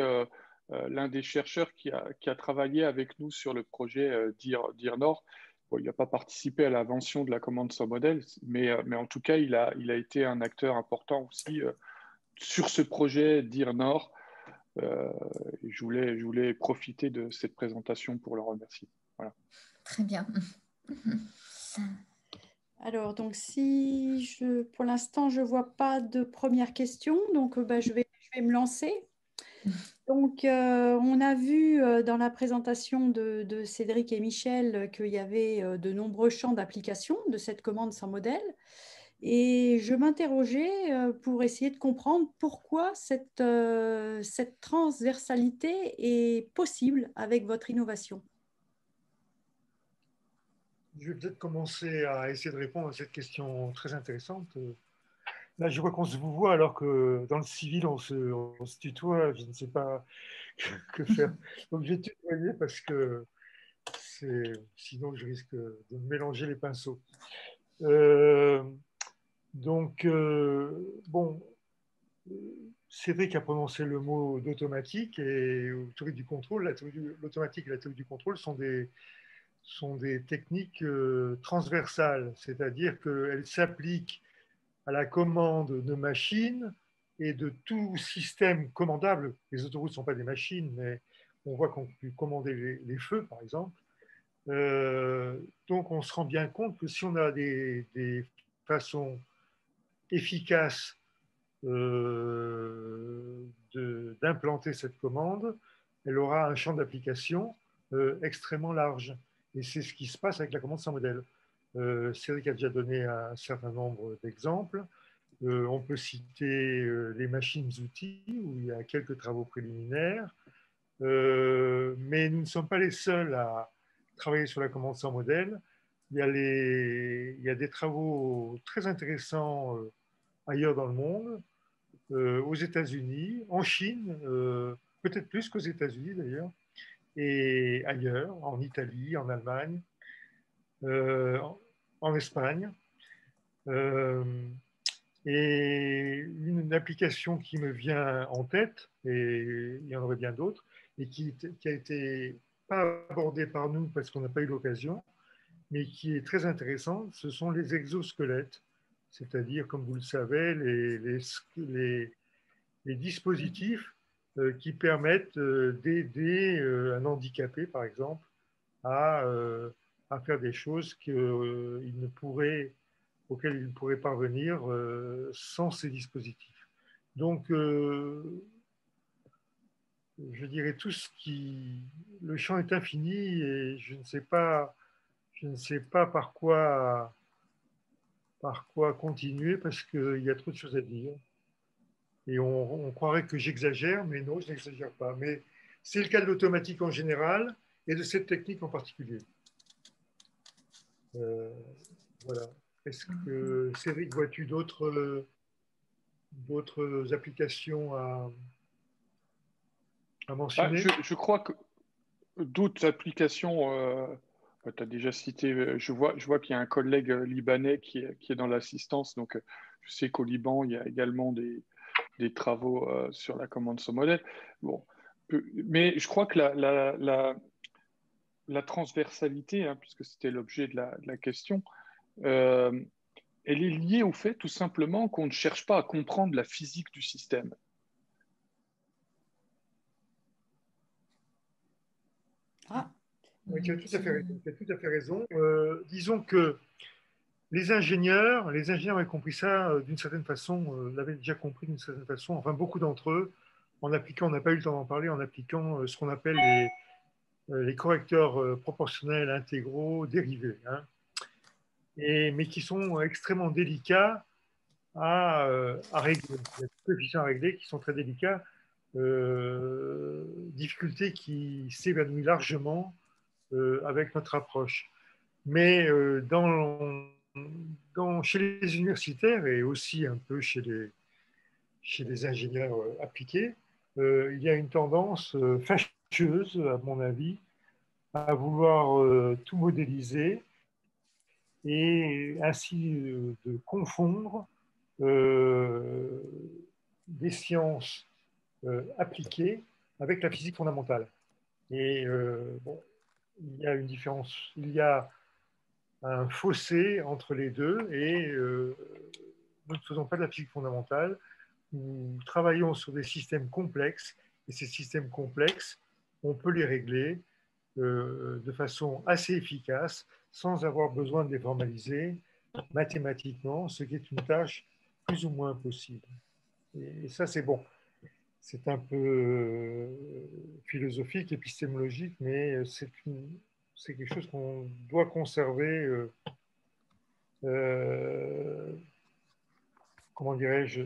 l'un des chercheurs qui a travaillé avec nous sur le projet DIR Nord. Bon, il n'a pas participé à l'invention de la commande sans modèle, mais en tout cas, il a été un acteur important aussi sur ce projet DIR Nord. Je voulais profiter de cette présentation pour le remercier. Voilà. Très bien. Alors, donc, pour l'instant, je ne vois pas de première question, donc je vais me lancer. Donc, on a vu dans la présentation de Cédric et Michel qu'il y avait de nombreux champs d'application de cette commande sans modèle. Et je m'interrogeais pour essayer de comprendre pourquoi cette transversalité est possible avec votre innovation. Je vais peut-être commencer à essayer de répondre à cette question très intéressante. Là, je vois qu'on se vous voit alors que dans le civil, on se tutoie. Je ne sais pas que faire. Donc, je vais te tutoyer parce que sinon, je risque de me mélanger les pinceaux. Bon, Cédric a prononcé le mot d'automatique et théorie du contrôle. L'automatique et la théorie du contrôle sont des techniques transversales, c'est-à-dire qu'elles s'appliquent à la commande de machines et de tout système commandable. Les autoroutes ne sont pas des machines, mais on voit qu'on peut commander les feux, par exemple. Donc, on se rend bien compte que si on a des façons efficaces d'implanter cette commande, elle aura un champ d'application extrêmement large. Et c'est ce qui se passe avec la commande sans modèle. Cédric a déjà donné un certain nombre d'exemples. On peut citer les machines-outils, où il y a quelques travaux préliminaires. Mais nous ne sommes pas les seuls à travailler sur la commande sans modèle. Il y a des travaux très intéressants ailleurs dans le monde, aux États-Unis, en Chine, peut-être plus qu'aux États-Unis d'ailleurs, et ailleurs, en Italie, en Allemagne, en Espagne. Et une application qui me vient en tête, et il y en aurait bien d'autres, et qui a été pas abordée par nous parce qu'on n'a pas eu l'occasion, mais qui est très intéressante, ce sont les exosquelettes, c'est-à-dire, comme vous le savez, les dispositifs qui permettent d'aider un handicapé, par exemple, à faire des choses auxquelles il ne pourrait parvenir sans ces dispositifs. Donc, je dirais le champ est infini et je ne sais pas par quoi continuer parce qu'il y a trop de choses à dire. Et on croirait que j'exagère, mais non, je n'exagère pas. Mais c'est le cas de l'automatique en général et de cette technique en particulier. Voilà. Est-ce que, Cédric, vois-tu d'autres applications à mentionner? Je crois que d'autres applications, tu as déjà cité, je vois qu'il y a un collègue libanais qui est dans l'assistance, donc je sais qu'au Liban, il y a également des travaux sur la commande sans modèle. Bon, mais je crois que la transversalité, hein, puisque c'était l'objet de la question, elle est liée au fait tout simplement qu'on ne cherche pas à comprendre la physique du système. Ah. Oui, tu as tout à fait raison. Disons que les ingénieurs avaient compris ça d'une certaine façon, l'avaient déjà compris d'une certaine façon, enfin beaucoup d'entre eux, en appliquant, on n'a pas eu le temps d'en parler, en appliquant ce qu'on appelle les correcteurs proportionnels intégraux dérivés, hein, mais qui sont extrêmement délicats à régler. Il y a des coefficients à régler qui sont très délicats, difficulté qui s'évanouit largement avec notre approche. Mais chez les universitaires et aussi un peu chez les ingénieurs appliqués, il y a une tendance fâcheuse, à mon avis, à vouloir tout modéliser et ainsi de confondre des sciences appliquées avec la physique fondamentale. Et bon, il y a une différence, il y a un fossé entre les deux et nous ne faisons pas de la physique fondamentale, nous travaillons sur des systèmes complexes Et ces systèmes complexes, on peut les régler de façon assez efficace sans avoir besoin de les formaliser mathématiquement, ce qui est une tâche plus ou moins impossible. Et ça, c'est bon. C'est un peu philosophique, épistémologique, mais c'est quelque chose qu'on doit conserver, comment dirais-je,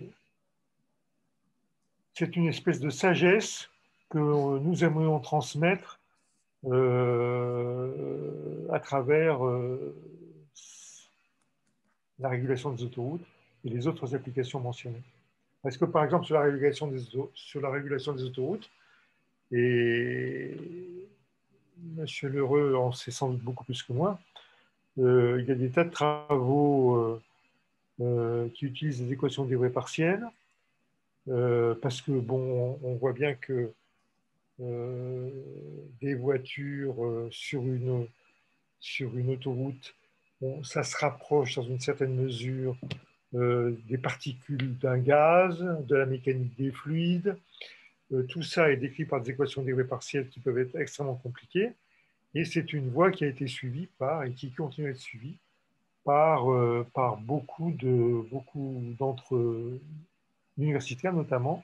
c'est une espèce de sagesse que nous aimerions transmettre à travers la régulation des autoroutes et les autres applications mentionnées. Parce que, par exemple, sur la régulation des autoroutes, et M. Lheureux en sait sans doute beaucoup plus que moi, il y a des tas de travaux qui utilisent des équations de dérivées partielles, parce que, bon, on voit bien que des voitures sur une autoroute, bon, ça se rapproche dans une certaine mesure des particules d'un gaz, de la mécanique des fluides. Tout ça est décrit par des équations de dérivées partielles qui peuvent être extrêmement compliquées. Et c'est une voie qui a été suivie et qui continue à être suivie par beaucoup d'entre universitaires notamment.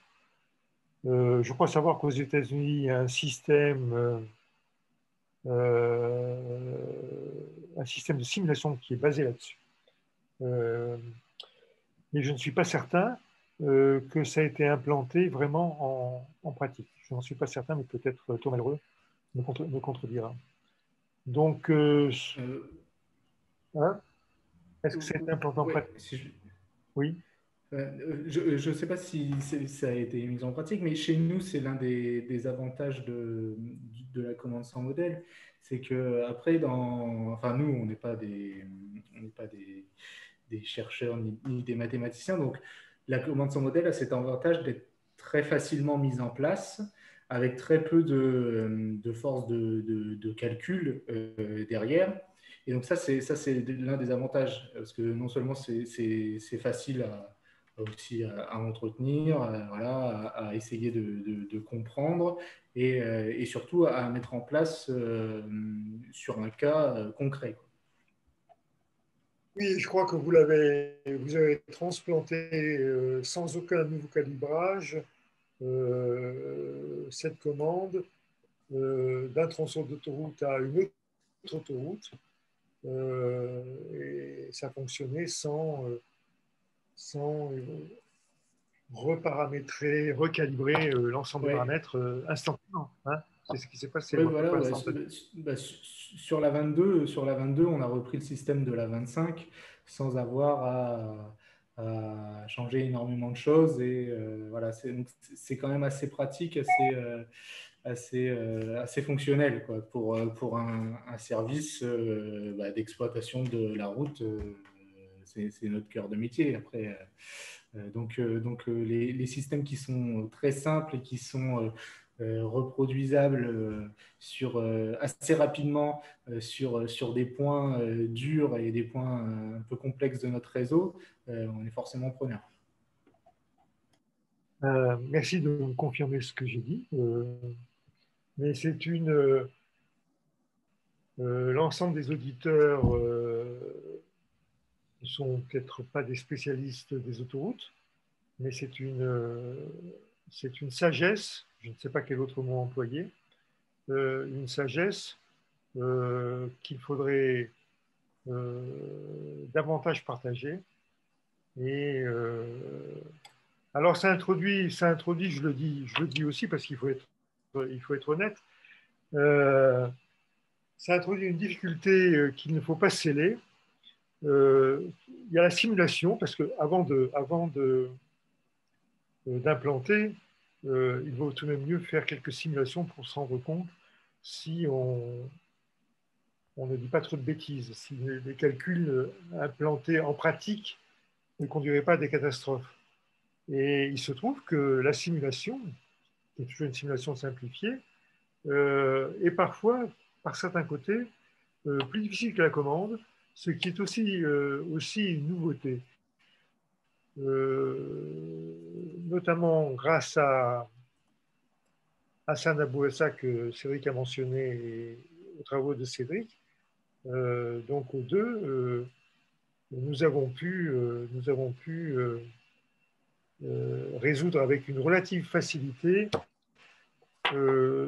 Je crois savoir qu'aux États-Unis, il y a un système de simulation qui est basé là-dessus. Mais je ne suis pas certain que ça a été implanté vraiment en pratique. Je n'en suis pas certain, mais peut-être Thomas Lheureux me contredira. Donc, hein, est-ce que ça a été implanté en pratique? Oui. Je ne sais pas si ça a été mis en pratique, mais chez nous, c'est l'un des avantages de la commande sans modèle. C'est que après, enfin, nous, on n'est pas des chercheurs ni des mathématiciens. Donc, la commande sans modèle a cet avantage d'être très facilement mise en place avec très peu de force de calcul derrière. Et donc, ça, c'est l'un des avantages, parce que non seulement c'est facile aussi à entretenir, voilà, à essayer de comprendre et surtout à mettre en place sur un cas concret, quoi. Oui, je crois que vous avez transplanté sans aucun nouveau calibrage cette commande d'un tronçon d'autoroute à une autre autoroute et ça fonctionnait sans reparamétrer, recalibrer l'ensemble des paramètres instantanément. Hein. C'est ce qui s'est passé. Oui, voilà, sur la 22, on a repris le système de la 25 sans avoir à changer énormément de choses. Et voilà, c'est quand même assez pratique, assez fonctionnel quoi, pour un service d'exploitation de la route. C'est notre cœur de métier. Après, donc les systèmes qui sont très simples et qui sont reproduisables assez rapidement sur des points durs et des points un peu complexes de notre réseau, on est forcément preneur. Merci de me confirmer ce que j'ai dit. Mais c'est l'ensemble des auditeurs ne sont peut-être pas des spécialistes des autoroutes, mais c'est une sagesse, je ne sais pas quel autre mot employer, une sagesse qu'il faudrait davantage partager. Et alors ça introduit, je le dis aussi parce qu'il faut être honnête, ça introduit une difficulté qu'il ne faut pas sceller. Il y a la simulation, parce qu'avant d'implanter, il vaut tout de même mieux faire quelques simulations pour se rendre compte si on ne dit pas trop de bêtises, si les calculs implantés en pratique ne conduiraient pas à des catastrophes. Et il se trouve que la simulation, qui est toujours une simulation simplifiée, est parfois, par certains côtés, plus difficile que la commande, ce qui est aussi une nouveauté. Notamment grâce à Hassan Abouassa que Cédric a mentionné aux travaux de Cédric. Donc aux deux, nous avons pu résoudre avec une relative facilité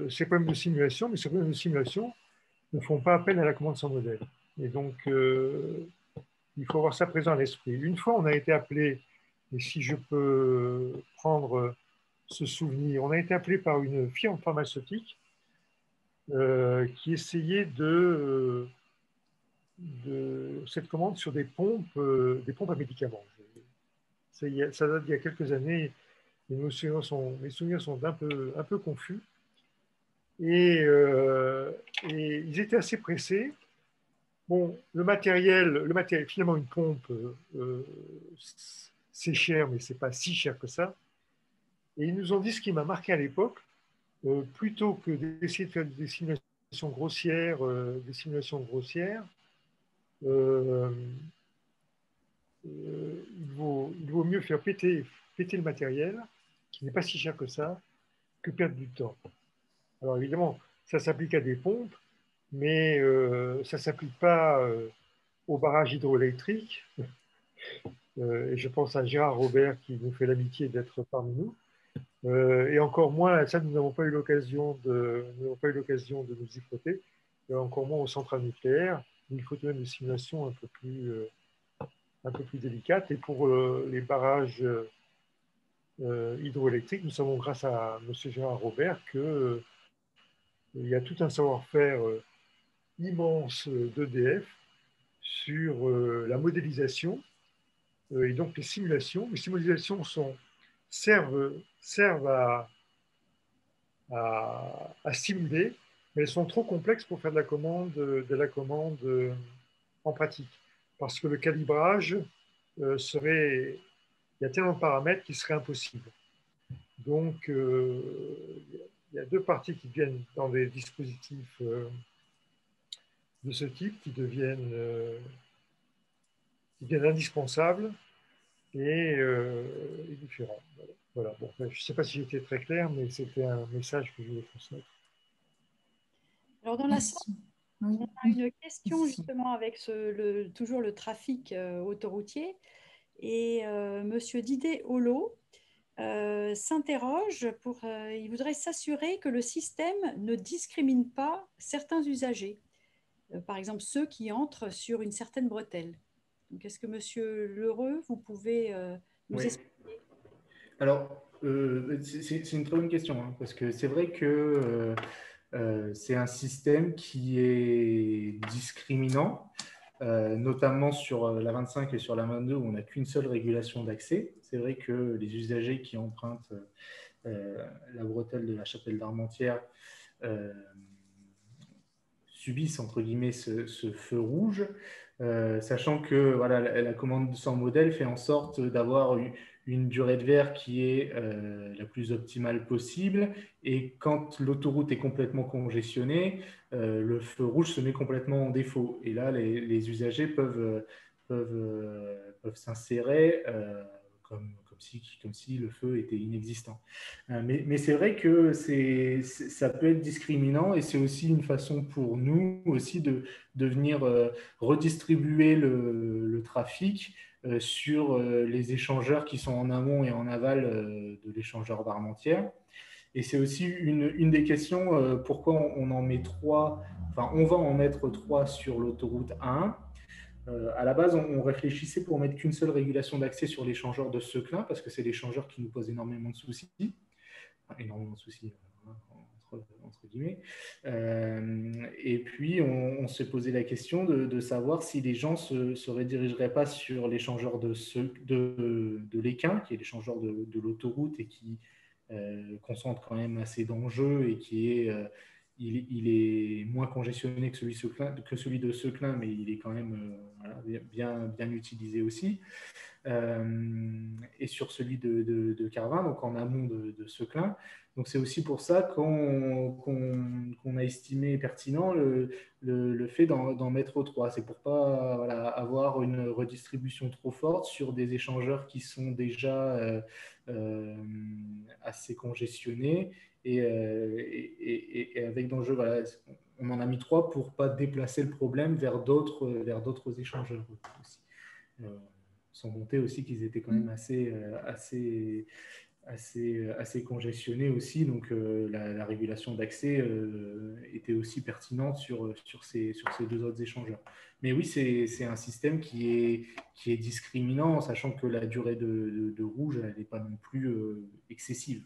ces problèmes de simulation, mais ces problèmes de simulation ne font pas appel à la commande sans modèle. Et donc, il faut avoir ça présent à l'esprit. Une fois, on a été appelé, et si je peux prendre ce souvenir, on a été appelé par une firme pharmaceutique qui essayait de cette commande sur des pompes à médicaments. Ça date d'il y a quelques années, et mes souvenirs sont un peu confus. Et ils étaient assez pressés. Bon, le matériel, finalement, une pompe, c'est cher, mais ce n'est pas si cher que ça. Et ils nous ont dit ce qui m'a marqué à l'époque, plutôt que d'essayer de faire des simulations grossières, il vaut mieux faire péter le matériel, qui n'est pas si cher que ça, que perdre du temps. Alors évidemment, ça s'applique à des pompes, mais ça ne s'applique pas au barrage hydroélectrique. Et je pense à Gérard Robert qui nous fait l'amitié d'être parmi nous. Et encore moins, ça nous n'avons pas eu l'occasion de nous y frotter, et encore moins aux centrales nucléaires, où il faut tout de même des simulations un peu plus délicates. Et pour les barrages hydroélectriques, nous savons grâce à M. Gérard Robert que il y a tout un savoir-faire immense d'EDF sur la modélisation et donc les simulations. Les simulations servent à simuler, mais elles sont trop complexes pour faire de la commande en pratique. Parce que le calibrage il y a tellement de paramètres qui seraient impossibles. Donc, il y a deux parties qui viennent dans des dispositifs de ce type qui deviennent indispensables et différents. Voilà. Bon, je ne sais pas si j'étais très clair, mais c'était un message que je voulais transmettre. Alors, dans la salle, on a une question justement avec toujours le trafic autoroutier. Et Monsieur Didier Holo s'interroge il voudrait s'assurer que le système ne discrimine pas certains usagers, par exemple ceux qui entrent sur une certaine bretelle. Donc, est-ce que Monsieur Lheureux, vous pouvez nous expliquer? Alors, c'est une très bonne question, hein, parce que c'est vrai que c'est un système qui est discriminant, notamment sur la 25 et sur la 22 où on n'a qu'une seule régulation d'accès. C'est vrai que les usagers qui empruntent la bretelle de la Chapelle d'Armentières subissent entre guillemets ce feu rouge, sachant que voilà, la commande sans modèle fait en sorte d'avoir une durée de verre qui est la plus optimale possible, et quand l'autoroute est complètement congestionnée, le feu rouge se met complètement en défaut, et là les usagers peuvent s'insérer comme si le feu était inexistant. Mais c'est vrai que ça peut être discriminant, et c'est aussi une façon pour nous aussi de venir redistribuer le trafic sur les échangeurs qui sont en amont et en aval de l'échangeur d'Armentières. Et c'est aussi une des questions, pourquoi on en met 3, enfin on va en mettre 3 sur l'autoroute A1. À la base, on réfléchissait pour mettre qu'une seule régulation d'accès sur l'échangeur de Seclin, parce que c'est l'échangeur qui nous pose énormément de soucis. Enfin, énormément de soucis, entre guillemets. Et puis, on s'est posé la question de savoir si les gens se redirigeraient pas sur l'échangeur de l'Équin, qui est l'échangeur de l'autoroute et qui concentre quand même assez d'enjeux et qui est... Il est moins congestionné que celui de Seclin, mais il est quand même bien utilisé aussi. Et sur celui de Carvin, donc en amont de Seclin. Donc c'est aussi pour ça qu'on a estimé pertinent le fait d'en mettre 3. C'est pour pas avoir une redistribution trop forte sur des échangeurs qui sont déjà assez congestionnés, et avec d'enjeux, voilà, on en a mis 3 pour ne pas déplacer le problème vers d'autres échangeurs aussi. Sans compter aussi qu'ils étaient quand même assez congestionnés aussi, donc la régulation d'accès était aussi pertinente sur ces 2 autres échangeurs. Mais oui, c'est un système qui est discriminant, sachant que la durée de rouge, elle n'est pas non plus excessive.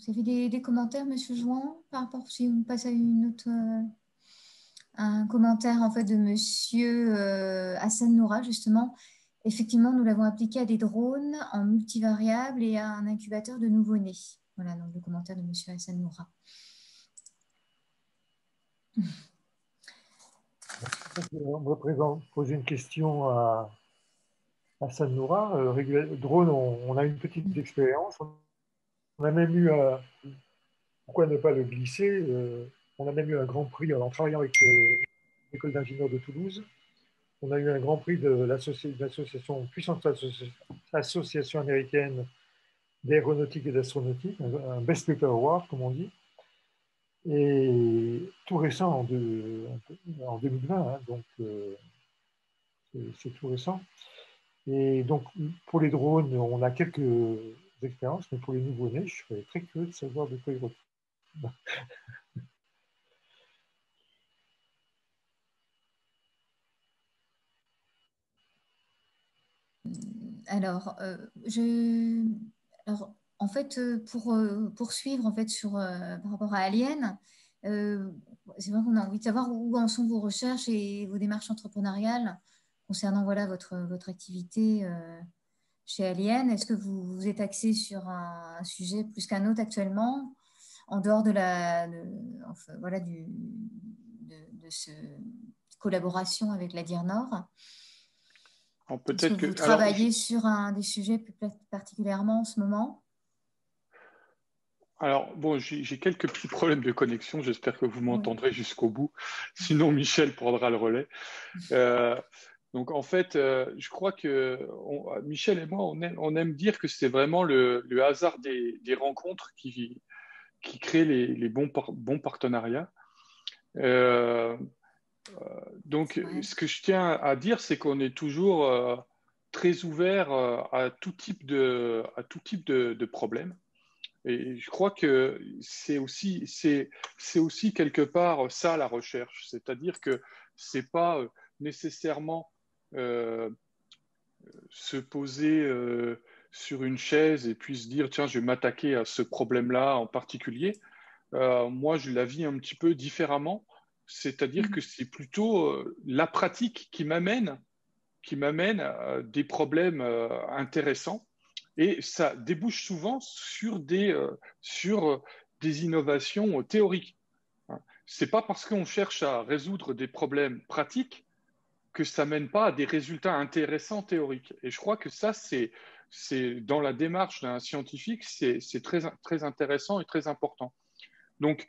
Vous avez des commentaires, Monsieur Jouan, par rapport, si on passe à une autre, un commentaire en fait de Monsieur Hassan Noura, justement. Effectivement, nous l'avons appliqué à des drones en multivariable et à un incubateur de nouveau-nés. Voilà, donc le commentaire de Monsieur Hassan Noura. On va poser une question à Hassan Noura. Drone, on a une petite expérience. On a même eu, pourquoi ne pas le glisser, on a même eu un grand prix en travaillant avec l'école d'ingénieurs de Toulouse. On a eu un grand prix de l'association, puissante association américaine d'aéronautique et d'astronautique, un Best Paper Award, comme on dit. Et tout récent, en 2020, hein, donc c'est tout récent. Et donc, pour les drones, on a quelques expériences, mais pour les nouveau-nés, je serais très curieux de savoir de quoi ils retournent. Alors, alors, en fait, pour poursuivre en fait, par rapport à Alien, c'est vrai qu'on a envie de savoir où en sont vos recherches et vos démarches entrepreneuriales concernant voilà, votre activité chez Alien. Est-ce que vous êtes axé sur un sujet plus qu'un autre actuellement, en dehors de voilà, de cette collaboration avec la DIR Nord? Est-ce que vous travaillez sur des sujets plus particulièrement en ce moment? Alors, bon, j'ai quelques petits problèmes de connexion. J'espère que vous m'entendrez jusqu'au bout. Sinon, Michel prendra le relais. Donc, en fait, je crois que Michel et moi, on aime dire que c'est vraiment le hasard des rencontres qui crée les bons partenariats. Donc, ce que je tiens à dire, c'est qu'on est toujours très ouvert à tout type de problèmes. Et je crois que c'est aussi quelque part ça la recherche, c'est-à-dire que c'est pas nécessairement se poser sur une chaise et puis se dire tiens, je vais m'attaquer à ce problème-là en particulier. Moi, je la vis un petit peu différemment. C'est-à-dire que c'est plutôt la pratique qui m'amène à des problèmes intéressants et ça débouche souvent sur des innovations théoriques. C'est pas parce qu'on cherche à résoudre des problèmes pratiques que ça mène pas à des résultats intéressants théoriques. Et je crois que ça, c'est dans la démarche d'un scientifique, c'est très, très intéressant et très important. Donc,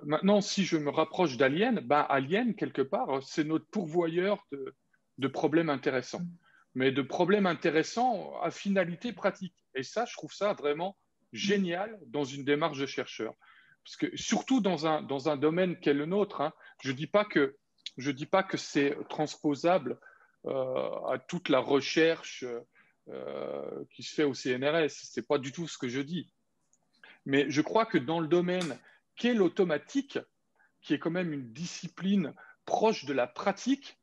maintenant, si je me rapproche d'Alien, Alien, quelque part, c'est notre pourvoyeur de problèmes intéressants. Mais de problèmes intéressants à finalité pratique. Et ça, je trouve ça vraiment génial dans une démarche de chercheur. Parce que surtout dans un domaine qu'est le nôtre, hein, je dis pas que c'est transposable à toute la recherche qui se fait au CNRS. C'est pas du tout ce que je dis. Mais je crois que dans le domaine qu'est l'automatique, qui est quand même une discipline proche de la pratique,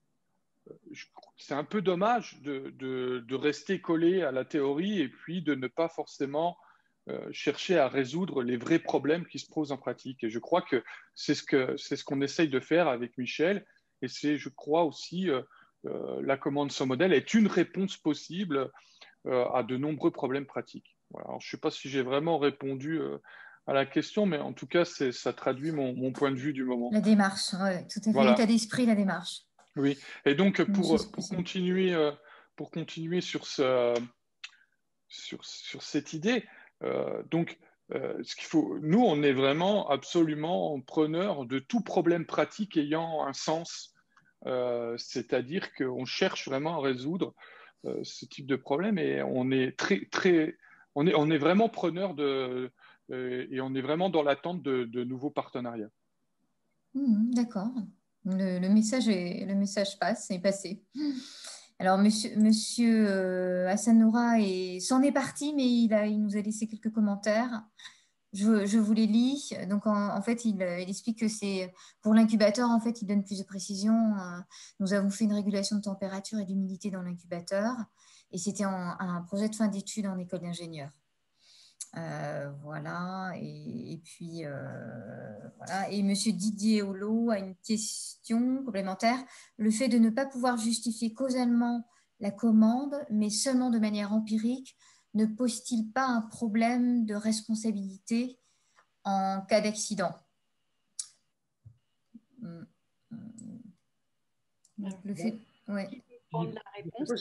c'est un peu dommage de rester collé à la théorie et puis de ne pas forcément chercher à résoudre les vrais problèmes qui se posent en pratique. Et je crois que c'est ce qu'on essaye de faire avec Michel. Et c'est, je crois aussi, la commande sans modèle est une réponse possible à de nombreux problèmes pratiques. Voilà. Alors, je ne sais pas si j'ai vraiment répondu à la question, mais en tout cas, ça traduit mon point de vue du moment. La démarche, oui, tout à fait. Voilà. L'état d'esprit, la démarche. Oui, et donc pour continuer sur cette idée, ce qu'il faut, nous, on est vraiment absolument preneurs de tout problème pratique ayant un sens, c'est-à-dire qu'on cherche vraiment à résoudre ce type de problème et on est on est vraiment preneur et on est vraiment dans l'attente de nouveaux partenariats. D'accord. Le message passe, est passé. Alors, monsieur Hasanoura s'en est parti, mais il nous a laissé quelques commentaires. Je vous les lis. Donc, en fait, il explique que c'est pour l'incubateur, en fait, il donne plus de précision. Nous avons fait une régulation de température et d'humidité dans l'incubateur et c'était un projet de fin d'études en école d'ingénieur. Voilà. Et puis, voilà. Et monsieur Didier Holo a une question complémentaire. Le fait de ne pas pouvoir justifier causalement la commande, mais seulement de manière empirique, ne pose-t-il pas un problème de responsabilité en cas d'accident? Le fait, ouais. Prendre la réponse.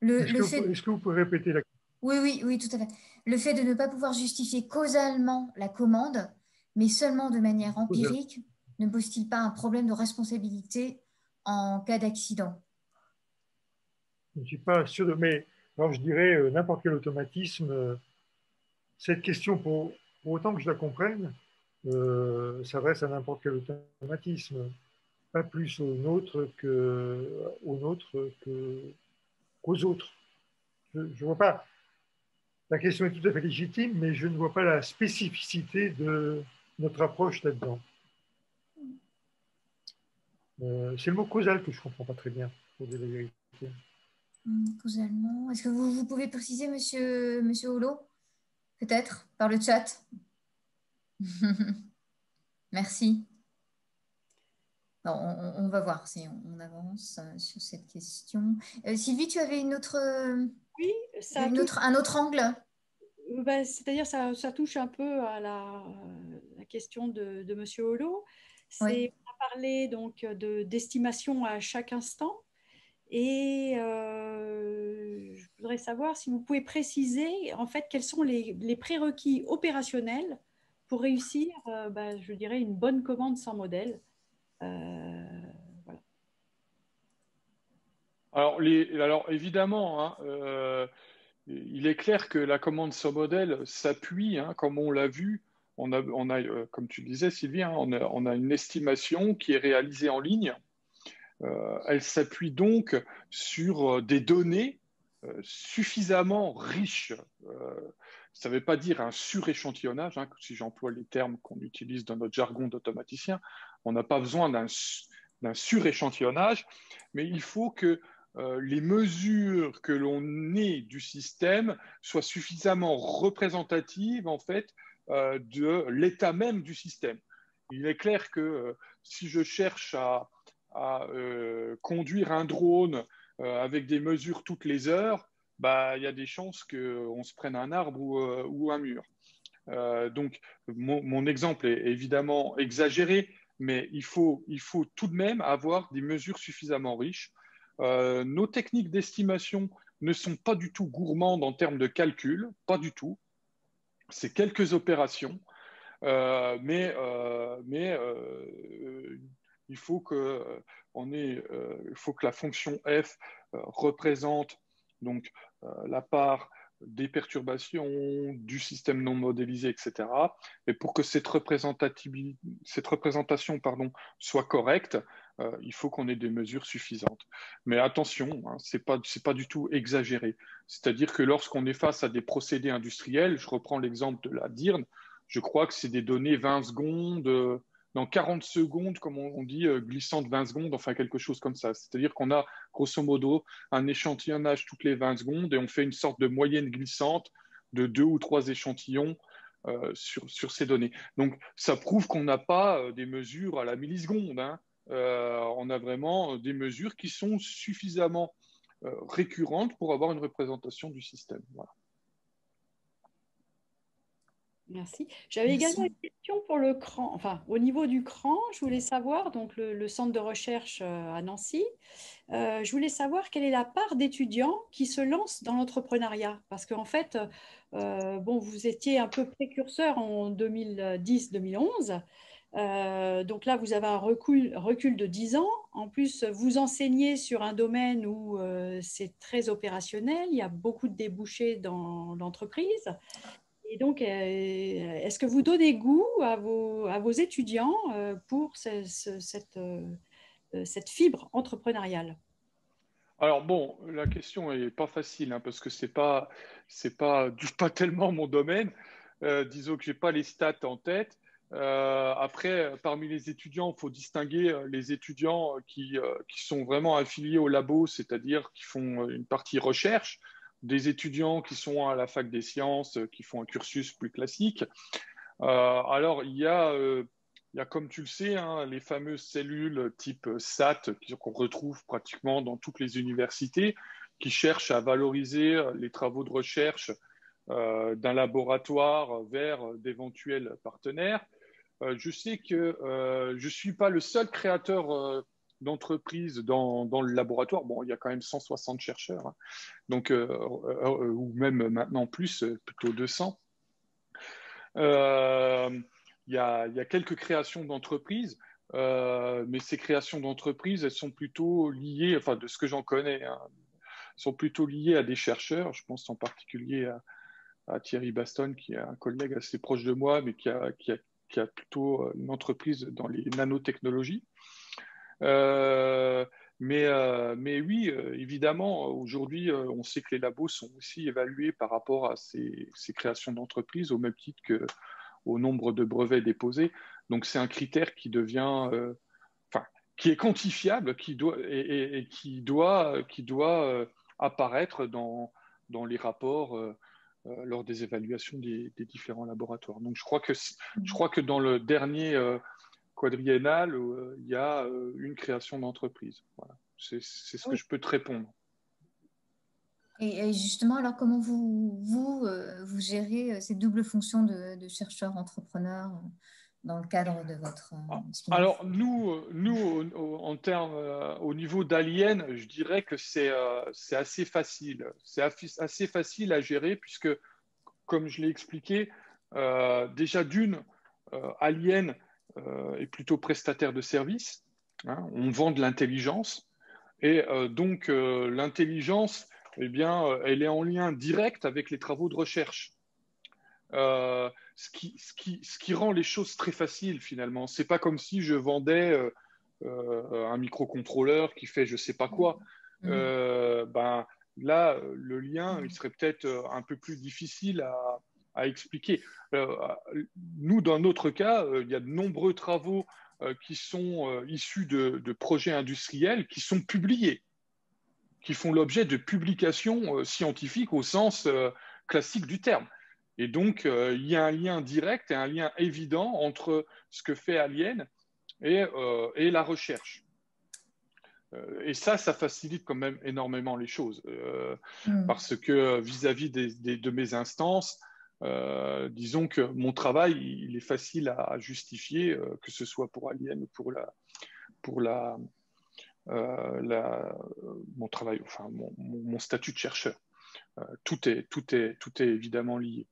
Est-ce que vous pouvez répéter la question? Oui, tout à fait. Le fait de ne pas pouvoir justifier causalement la commande, mais seulement de manière empirique, ne pose-t-il pas un problème de responsabilité en cas d'accident? Je ne suis pas sûr mais alors je dirais n'importe quel automatisme. Cette question, pour autant que je la comprenne, s'adresse à n'importe quel automatisme, pas plus aux nôtres qu'aux autres. Je vois pas. La question est tout à fait légitime, mais je ne vois pas la spécificité de notre approche là-dedans. C'est le mot causal que je ne comprends pas très bien, pour dire la vérité. Causalement. Est-ce que vous pouvez préciser, monsieur Holo? Peut-être par le chat. Merci. Bon, on va voir si on avance sur cette question. Sylvie, tu avais un autre angle? C'est-à-dire ça touche un peu à la question de monsieur Holo. Oui. On a parlé donc d'estimation à chaque instant. Et je voudrais savoir si vous pouvez préciser en fait quels sont les prérequis opérationnels pour réussir, je dirais, une bonne commande sans modèle. Voilà. Alors évidemment, il est clair que la commande sans modèle s'appuie, comme on l'a vu, on a comme tu disais Sylvie, on a une estimation qui est réalisée en ligne. Elle s'appuie donc sur des données suffisamment riches. Ça ne veut pas dire un suréchantillonnage, si j'emploie les termes qu'on utilise dans notre jargon d'automaticien. On n'a pas besoin d'un suréchantillonnage, mais il faut que les mesures que l'on ait du système soient suffisamment représentatives en fait de l'état même du système. Il est clair que si je cherche à conduire un drone avec des mesures toutes les heures, il y a des chances qu'on se prenne un arbre ou un mur. Donc, mon exemple est évidemment exagéré, mais il faut tout de même avoir des mesures suffisamment riches. Nos techniques d'estimation ne sont pas du tout gourmandes en termes de calcul, pas du tout. C'est quelques opérations, mais il faut que la fonction f représente donc la part des perturbations du système non modélisé, etc. Et pour que cette représentation soit correcte, il faut qu'on ait des mesures suffisantes. Mais attention, c'est pas du tout exagéré. C'est-à-dire que lorsqu'on est face à des procédés industriels, je reprends l'exemple de la DIRN, je crois que c'est des données 20 secondes, dans 40 secondes, comme on dit, glissante 20 secondes, enfin quelque chose comme ça. C'est-à-dire qu'on a grosso modo un échantillonnage toutes les 20 secondes et on fait une sorte de moyenne glissante de 2 ou 3 échantillons sur ces données. Donc ça prouve qu'on n'a pas des mesures à la milliseconde. On a vraiment des mesures qui sont suffisamment récurrentes pour avoir une représentation du système. Voilà. Merci. J'avais également une question pour le CRAN. Enfin, au niveau du CRAN, je voulais savoir, donc le centre de recherche à Nancy, je voulais savoir quelle est la part d'étudiants qui se lancent dans l'entrepreneuriat. Parce qu'en fait, vous étiez un peu précurseur en 2010-2011. Donc là, vous avez un recul de 10 ans. En plus, vous enseignez sur un domaine où c'est très opérationnel. Il y a beaucoup de débouchés dans l'entreprise. Et donc, est-ce que vous donnez goût à vos étudiants pour cette fibre entrepreneuriale? Alors bon, la question est pas facile hein, parce que pas tellement mon domaine. Disons que j'ai pas les stats en tête. Après, parmi les étudiants, il faut distinguer les étudiants qui sont vraiment affiliés au labo, c'est-à-dire qui font une partie recherche, des étudiants qui sont à la fac des sciences, qui font un cursus plus classique. Alors, il y a, comme tu le sais, hein, les fameuses cellules type SAT qu'on retrouve pratiquement dans toutes les universités, qui cherchent à valoriser les travaux de recherche d'un laboratoire vers d'éventuels partenaires. Je sais que je ne suis pas le seul créateur d'entreprise dans le laboratoire. Bon, il y a quand même 160 chercheurs, hein, donc, ou même maintenant plus, plutôt 200. Il y a quelques créations d'entreprises, mais ces créations d'entreprises, elles sont plutôt liées, enfin de ce que j'en connais, hein, sont plutôt liées à des chercheurs. Je pense en particulier à Thierry Baston, qui est un collègue assez proche de moi, mais qui a plutôt une entreprise dans les nanotechnologies. Mais oui, évidemment, aujourd'hui, on sait que les labos sont aussi évalués par rapport à ces créations d'entreprises, au même titre qu'au nombre de brevets déposés. Donc, c'est un critère qui devient, qui est quantifiable, qui doit apparaître dans les rapports lors des évaluations des différents laboratoires. Donc, je crois que dans le dernier quadriennal, il y a une création d'entreprise. Voilà. C'est ce que je peux te répondre. Et justement, alors comment vous gérez cette double fonction de chercheur-entrepreneur dans le cadre de votre spin-off? Alors, nous en termes, au niveau d'Alien, je dirais que c'est assez facile. C'est assez facile à gérer puisque, comme je l'ai expliqué, déjà Alien est plutôt prestataire de services. Hein, on vend de l'intelligence. Et donc, l'intelligence, eh bien, elle est en lien direct avec les travaux de recherche. Ce qui rend les choses très faciles finalement. C'est pas comme si je vendais un microcontrôleur qui fait je sais pas quoi. Ben, là, le lien, il serait peut-être un peu plus difficile à expliquer. Nous, dans notre cas, il y a de nombreux travaux qui sont issus de projets industriels qui sont publiés, qui font l'objet de publications scientifiques au sens classique du terme. Et donc, il y a un lien direct et un lien évident entre ce que fait Alien et la recherche. Et ça facilite quand même énormément les choses. Parce que vis-à-vis de mes instances, disons que mon travail, il est facile à justifier, que ce soit pour Alien ou pour mon travail, enfin mon statut de chercheur. Tout est évidemment lié.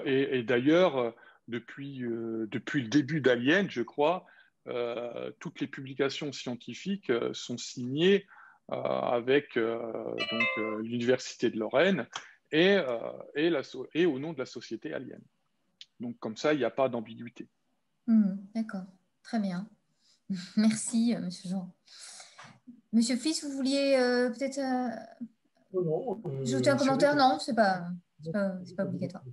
Et d'ailleurs, depuis le début d'Alien, je crois, toutes les publications scientifiques sont signées avec l'Université de Lorraine et au nom de la société Alien. Donc comme ça, il n'y a pas d'ambiguïté. D'accord, très bien. Merci, Monsieur Jean. Monsieur Fils, vous vouliez peut-être ajouter un commentaire? Non, c'est pas obligatoire.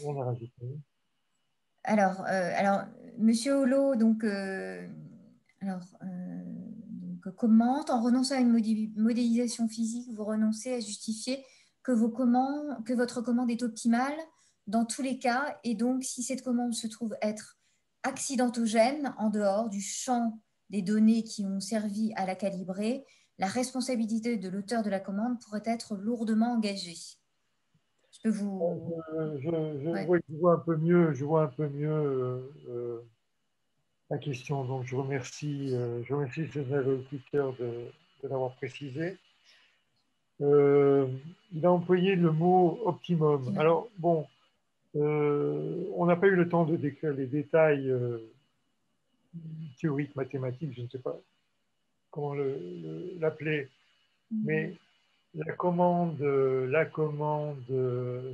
On a rajouté. Alors, Monsieur Holo, donc commente, en renonçant à une modélisation physique, vous renoncez à justifier que votre commande est optimale dans tous les cas, et donc si cette commande se trouve être accidentogène en dehors du champ des données qui ont servi à la calibrer, la responsabilité de l'auteur de la commande pourrait être lourdement engagée. Je peux vous... Je vois un peu mieux la question. Donc, je remercie ce interlocuteur de l'avoir précisé. Il a employé le mot optimum. Alors, bon, On n'a pas eu le temps de décrire les détails théoriques, mathématiques, je ne sais pas comment l'appeler, mais la commande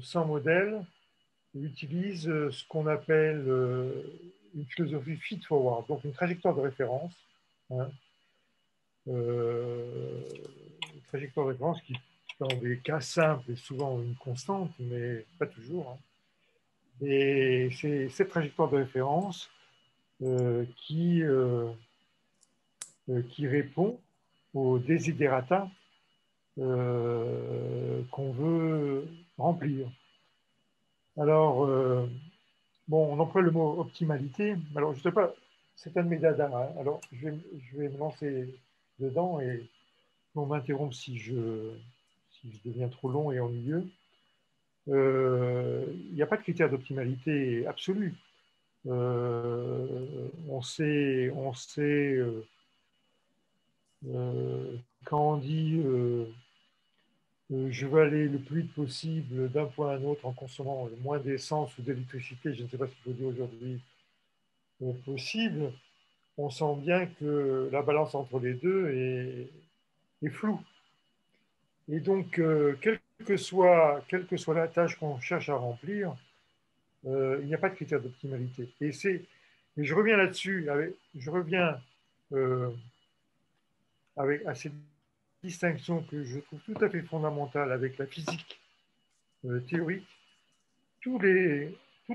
sans modèle utilise ce qu'on appelle une philosophie feed-forward, donc une trajectoire de référence. Hein, une trajectoire de référence qui, dans des cas simples, est souvent une constante, mais pas toujours. Hein. Et c'est cette trajectoire de référence qui répond aux desiderata qu'on veut remplir. Alors, bon, on emploie le mot optimalité. Alors, je ne sais pas, c'est un de mes dadas. Hein. Alors, je vais me lancer dedans et on m'interrompt si je deviens trop long et ennuyeux. Il n'y a pas de critère d'optimalité absolu. On sait quand on dit je veux aller le plus vite possible d'un point à un autre en consommant le moins d'essence ou d'électricité, je ne sais pas ce qu'il faut dire aujourd'hui, possible, on sent bien que la balance entre les deux est floue. Et donc, quelle que soit la tâche qu'on cherche à remplir, il n'y a pas de critère d'optimalité. Et je reviens là-dessus, je reviens à cette distinction que je trouve tout à fait fondamentale avec la physique théorique. Toute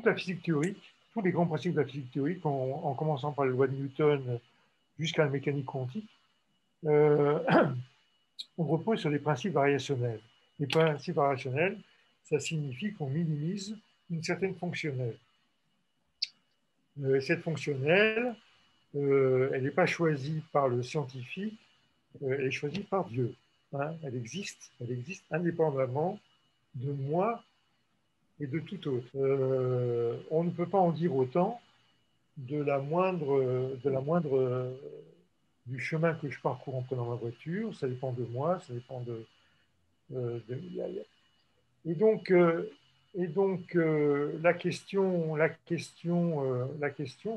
la physique théorique, tous les grands principes de la physique théorique, en commençant par les lois de Newton jusqu'à la mécanique quantique, on repose sur des principes variationnels. Les principes variationnels, ça signifie qu'on minimise une certaine fonctionnelle. Cette fonctionnelle, elle n'est pas choisie par le scientifique, elle est choisie par Dieu. Hein, elle existe indépendamment de moi et de tout autre. On ne peut pas en dire autant du chemin que je parcours en prenant ma voiture. Ça dépend de moi, ça dépend et donc la question,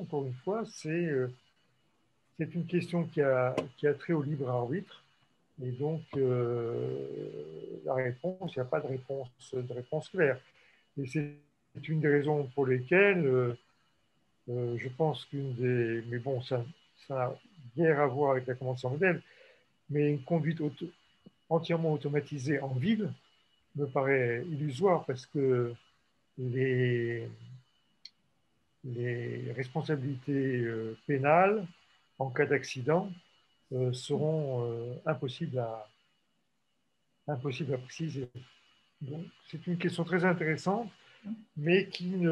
encore une fois, c'est une question qui a trait au libre arbitre. Et donc, la réponse, il n'y a pas de réponse claire. Et c'est une des raisons pour lesquelles je pense mais bon, ça n'a guère à voir avec la commande sans modèle, mais une conduite entièrement automatisée en ville me paraît illusoire parce que les responsabilités pénales en cas d'accident seront impossibles à préciser. Donc, c'est une question très intéressante, mais qui,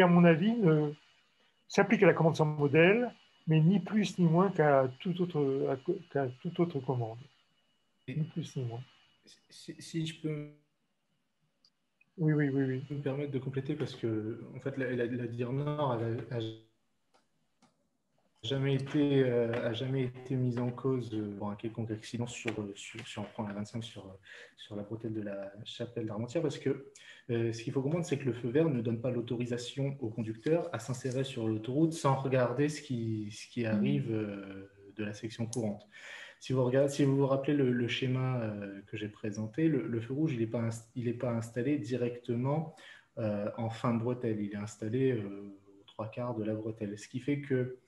à mon avis, s'applique à la commande sans modèle, mais ni plus ni moins qu'à toute autre commande. Ni plus ni moins. Si je peux oui. me permettre de compléter, parce que en fait, la DIRNOR a jamais été mise en cause pour un quelconque accident si on prend la 25 sur la bretelle de la chapelle d'Armentières, parce que ce qu'il faut comprendre, c'est que le feu vert ne donne pas l'autorisation au conducteur à s'insérer sur l'autoroute sans regarder ce qui arrive de la section courante. Si vous vous rappelez le schéma que j'ai présenté, le feu rouge, il n'est pas installé directement en fin de bretelle, il est installé aux 3/4 de la bretelle, ce qui fait que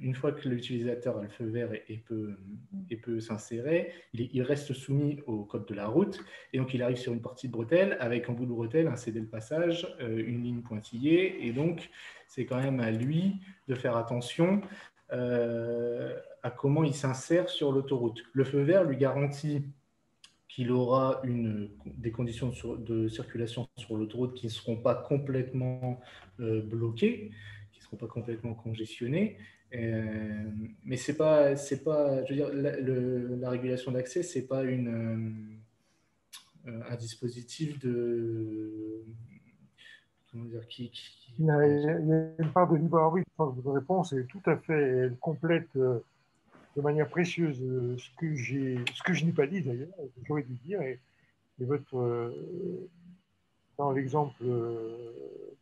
une fois que l'utilisateur a le feu vert et peut s'insérer, il reste soumis au code de la route, et donc il arrive sur une partie de bretelle avec en bout de bretelle un cédé le passage, une ligne pointillée, et donc c'est quand même à lui de faire attention à comment il s'insère sur l'autoroute. Le feu vert lui garantit qu'il aura des conditions de circulation sur l'autoroute qui ne seront pas complètement bloquées, qui ne seront pas complètement congestionnés, mais c'est pas, je veux dire, la régulation d'accès, c'est pas un dispositif comment dire, il y a une part de libre arbitre. Votre réponse est tout à fait, elle complète de manière précieuse ce que je n'ai pas dit d'ailleurs, que j'aurais dû dire, et votre dans l'exemple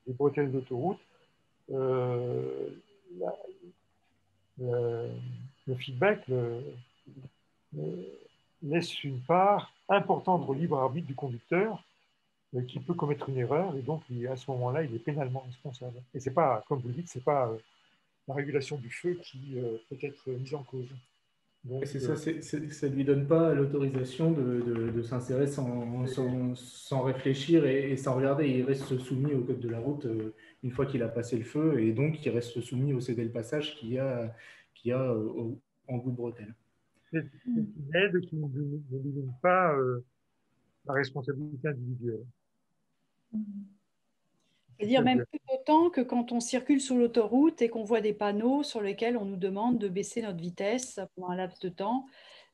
des bretelles d'autoroute, le feedback laisse une part importante au libre arbitre du conducteur qui peut commettre une erreur et donc à ce moment-là, il est pénalement responsable. Et c'est pas, comme vous le dites, c'est pas la régulation du feu qui peut être mise en cause. C'est ça, ça ne lui donne pas l'autorisation de s'insérer sans réfléchir et sans regarder. Il reste soumis au code de la route une fois qu'il a passé le feu et donc il reste soumis au cédé le passage qu'il y a en bout de bretelle. C'est une aide qui n'élimine pas la responsabilité individuelle. C'est-à-dire même tout autant que quand on circule sur l'autoroute et qu'on voit des panneaux sur lesquels on nous demande de baisser notre vitesse pendant un laps de temps.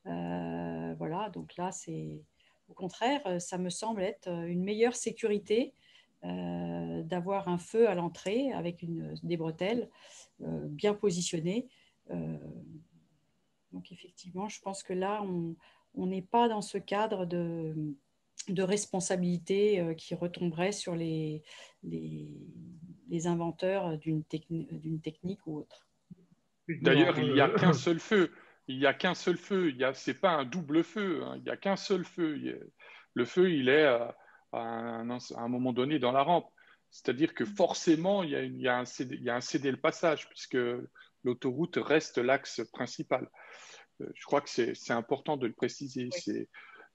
Voilà, donc là, c'est au contraire, ça me semble être une meilleure sécurité d'avoir un feu à l'entrée avec des bretelles bien positionnées. Donc effectivement, je pense que là, on n'est pas dans ce cadre de responsabilité qui retomberait sur les inventeurs d'une technique ou autre. D'ailleurs, il n'y a qu'un seul feu. Il n'y a qu'un seul feu. Ce n'est pas un double feu. Hein. Il n'y a qu'un seul feu. Le feu, il est à un moment donné dans la rampe. C'est-à-dire que forcément, il y a un cédé le passage puisque l'autoroute reste l'axe principal. Je crois que c'est important de le préciser. Oui.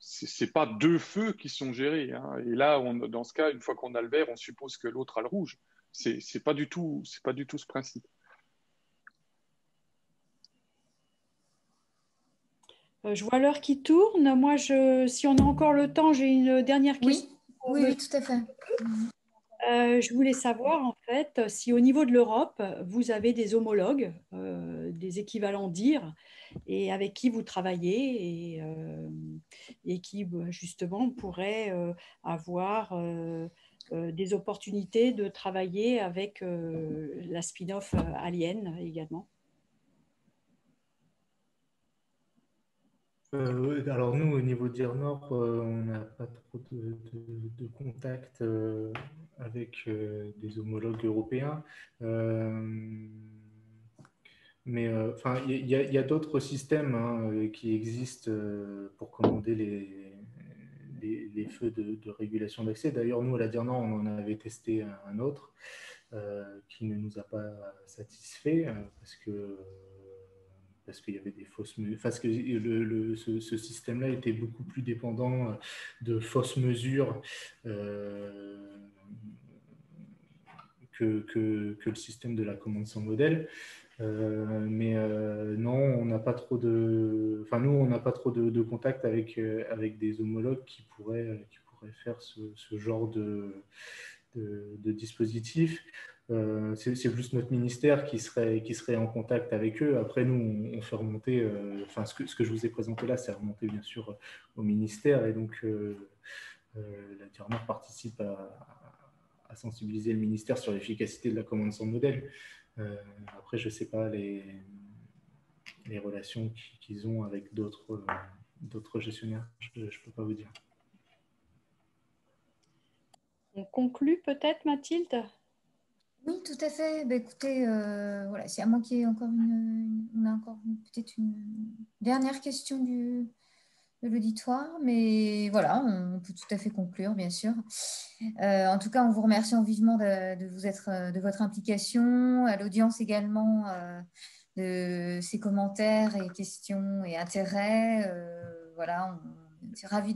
C'est pas deux feux qui sont gérés. Hein. Et là, dans ce cas, une fois qu'on a le vert, on suppose que l'autre a le rouge. C'est pas du tout ce principe. Je vois l'heure qui tourne. Moi, si on a encore le temps, j'ai une dernière question. Oui, tout à fait. Je voulais savoir, en fait, si au niveau de l'Europe, vous avez des homologues, des équivalents DIR, et avec qui vous travaillez et qui, justement, pourraient avoir des opportunités de travailler avec la spin-off Alien également. Alors nous, au niveau d'IR Nord, on n'a pas trop de contact avec des homologues européens. Mais enfin, il y a d'autres systèmes qui existent pour commander les feux de régulation d'accès. D'ailleurs, nous, à la DIR Nord, on en avait testé un autre qui ne nous a pas satisfait parce qu'il y avait des fausses mesures, parce que ce système-là était beaucoup plus dépendant de fausses mesures que le système de la commande sans modèle. Non, on n'a pas trop enfin nous, on n'a pas trop de contact avec des homologues qui pourraient faire ce genre de dispositif. C'est plus notre ministère qui serait en contact avec eux. Après, nous, on fait remonter, enfin, ce que je vous ai présenté là, c'est remonté bien sûr au ministère. Et donc, la DIR Nord participe à sensibiliser le ministère sur l'efficacité de la commande sans modèle. Après, je ne sais pas les relations qu'ils ont avec d'autres gestionnaires. Je ne peux pas vous dire. On conclut peut-être, Mathilde ? Oui, tout à fait. Ben, écoutez, voilà, c'est à moins qu'il y ait encore on a encore peut-être une dernière question de l'auditoire, mais voilà, on peut tout à fait conclure, bien sûr. En tout cas, on vous remercie vivement de votre implication, à l'audience également de ses commentaires et questions et intérêts. Voilà, on est ravis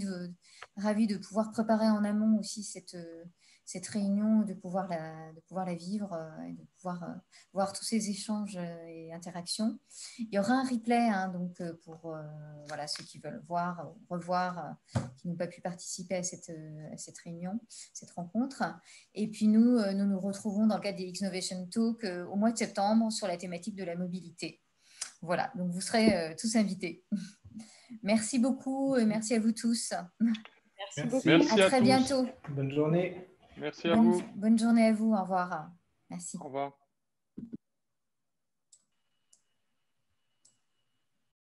de pouvoir préparer en amont aussi cette réunion, de pouvoir la vivre et de pouvoir voir tous ces échanges et interactions. Il y aura un replay donc pour voilà, ceux qui veulent voir ou revoir, qui n'ont pas pu participer à cette réunion, cette rencontre. Et puis nous nous retrouvons dans le cadre des X-Novation Talk au mois de septembre sur la thématique de la mobilité. Voilà, donc vous serez tous invités. Merci beaucoup et merci à vous tous. Merci beaucoup. Merci à très bientôt. Bonne journée. Merci à vous. Bonne journée à vous. Au revoir. Merci. Au revoir.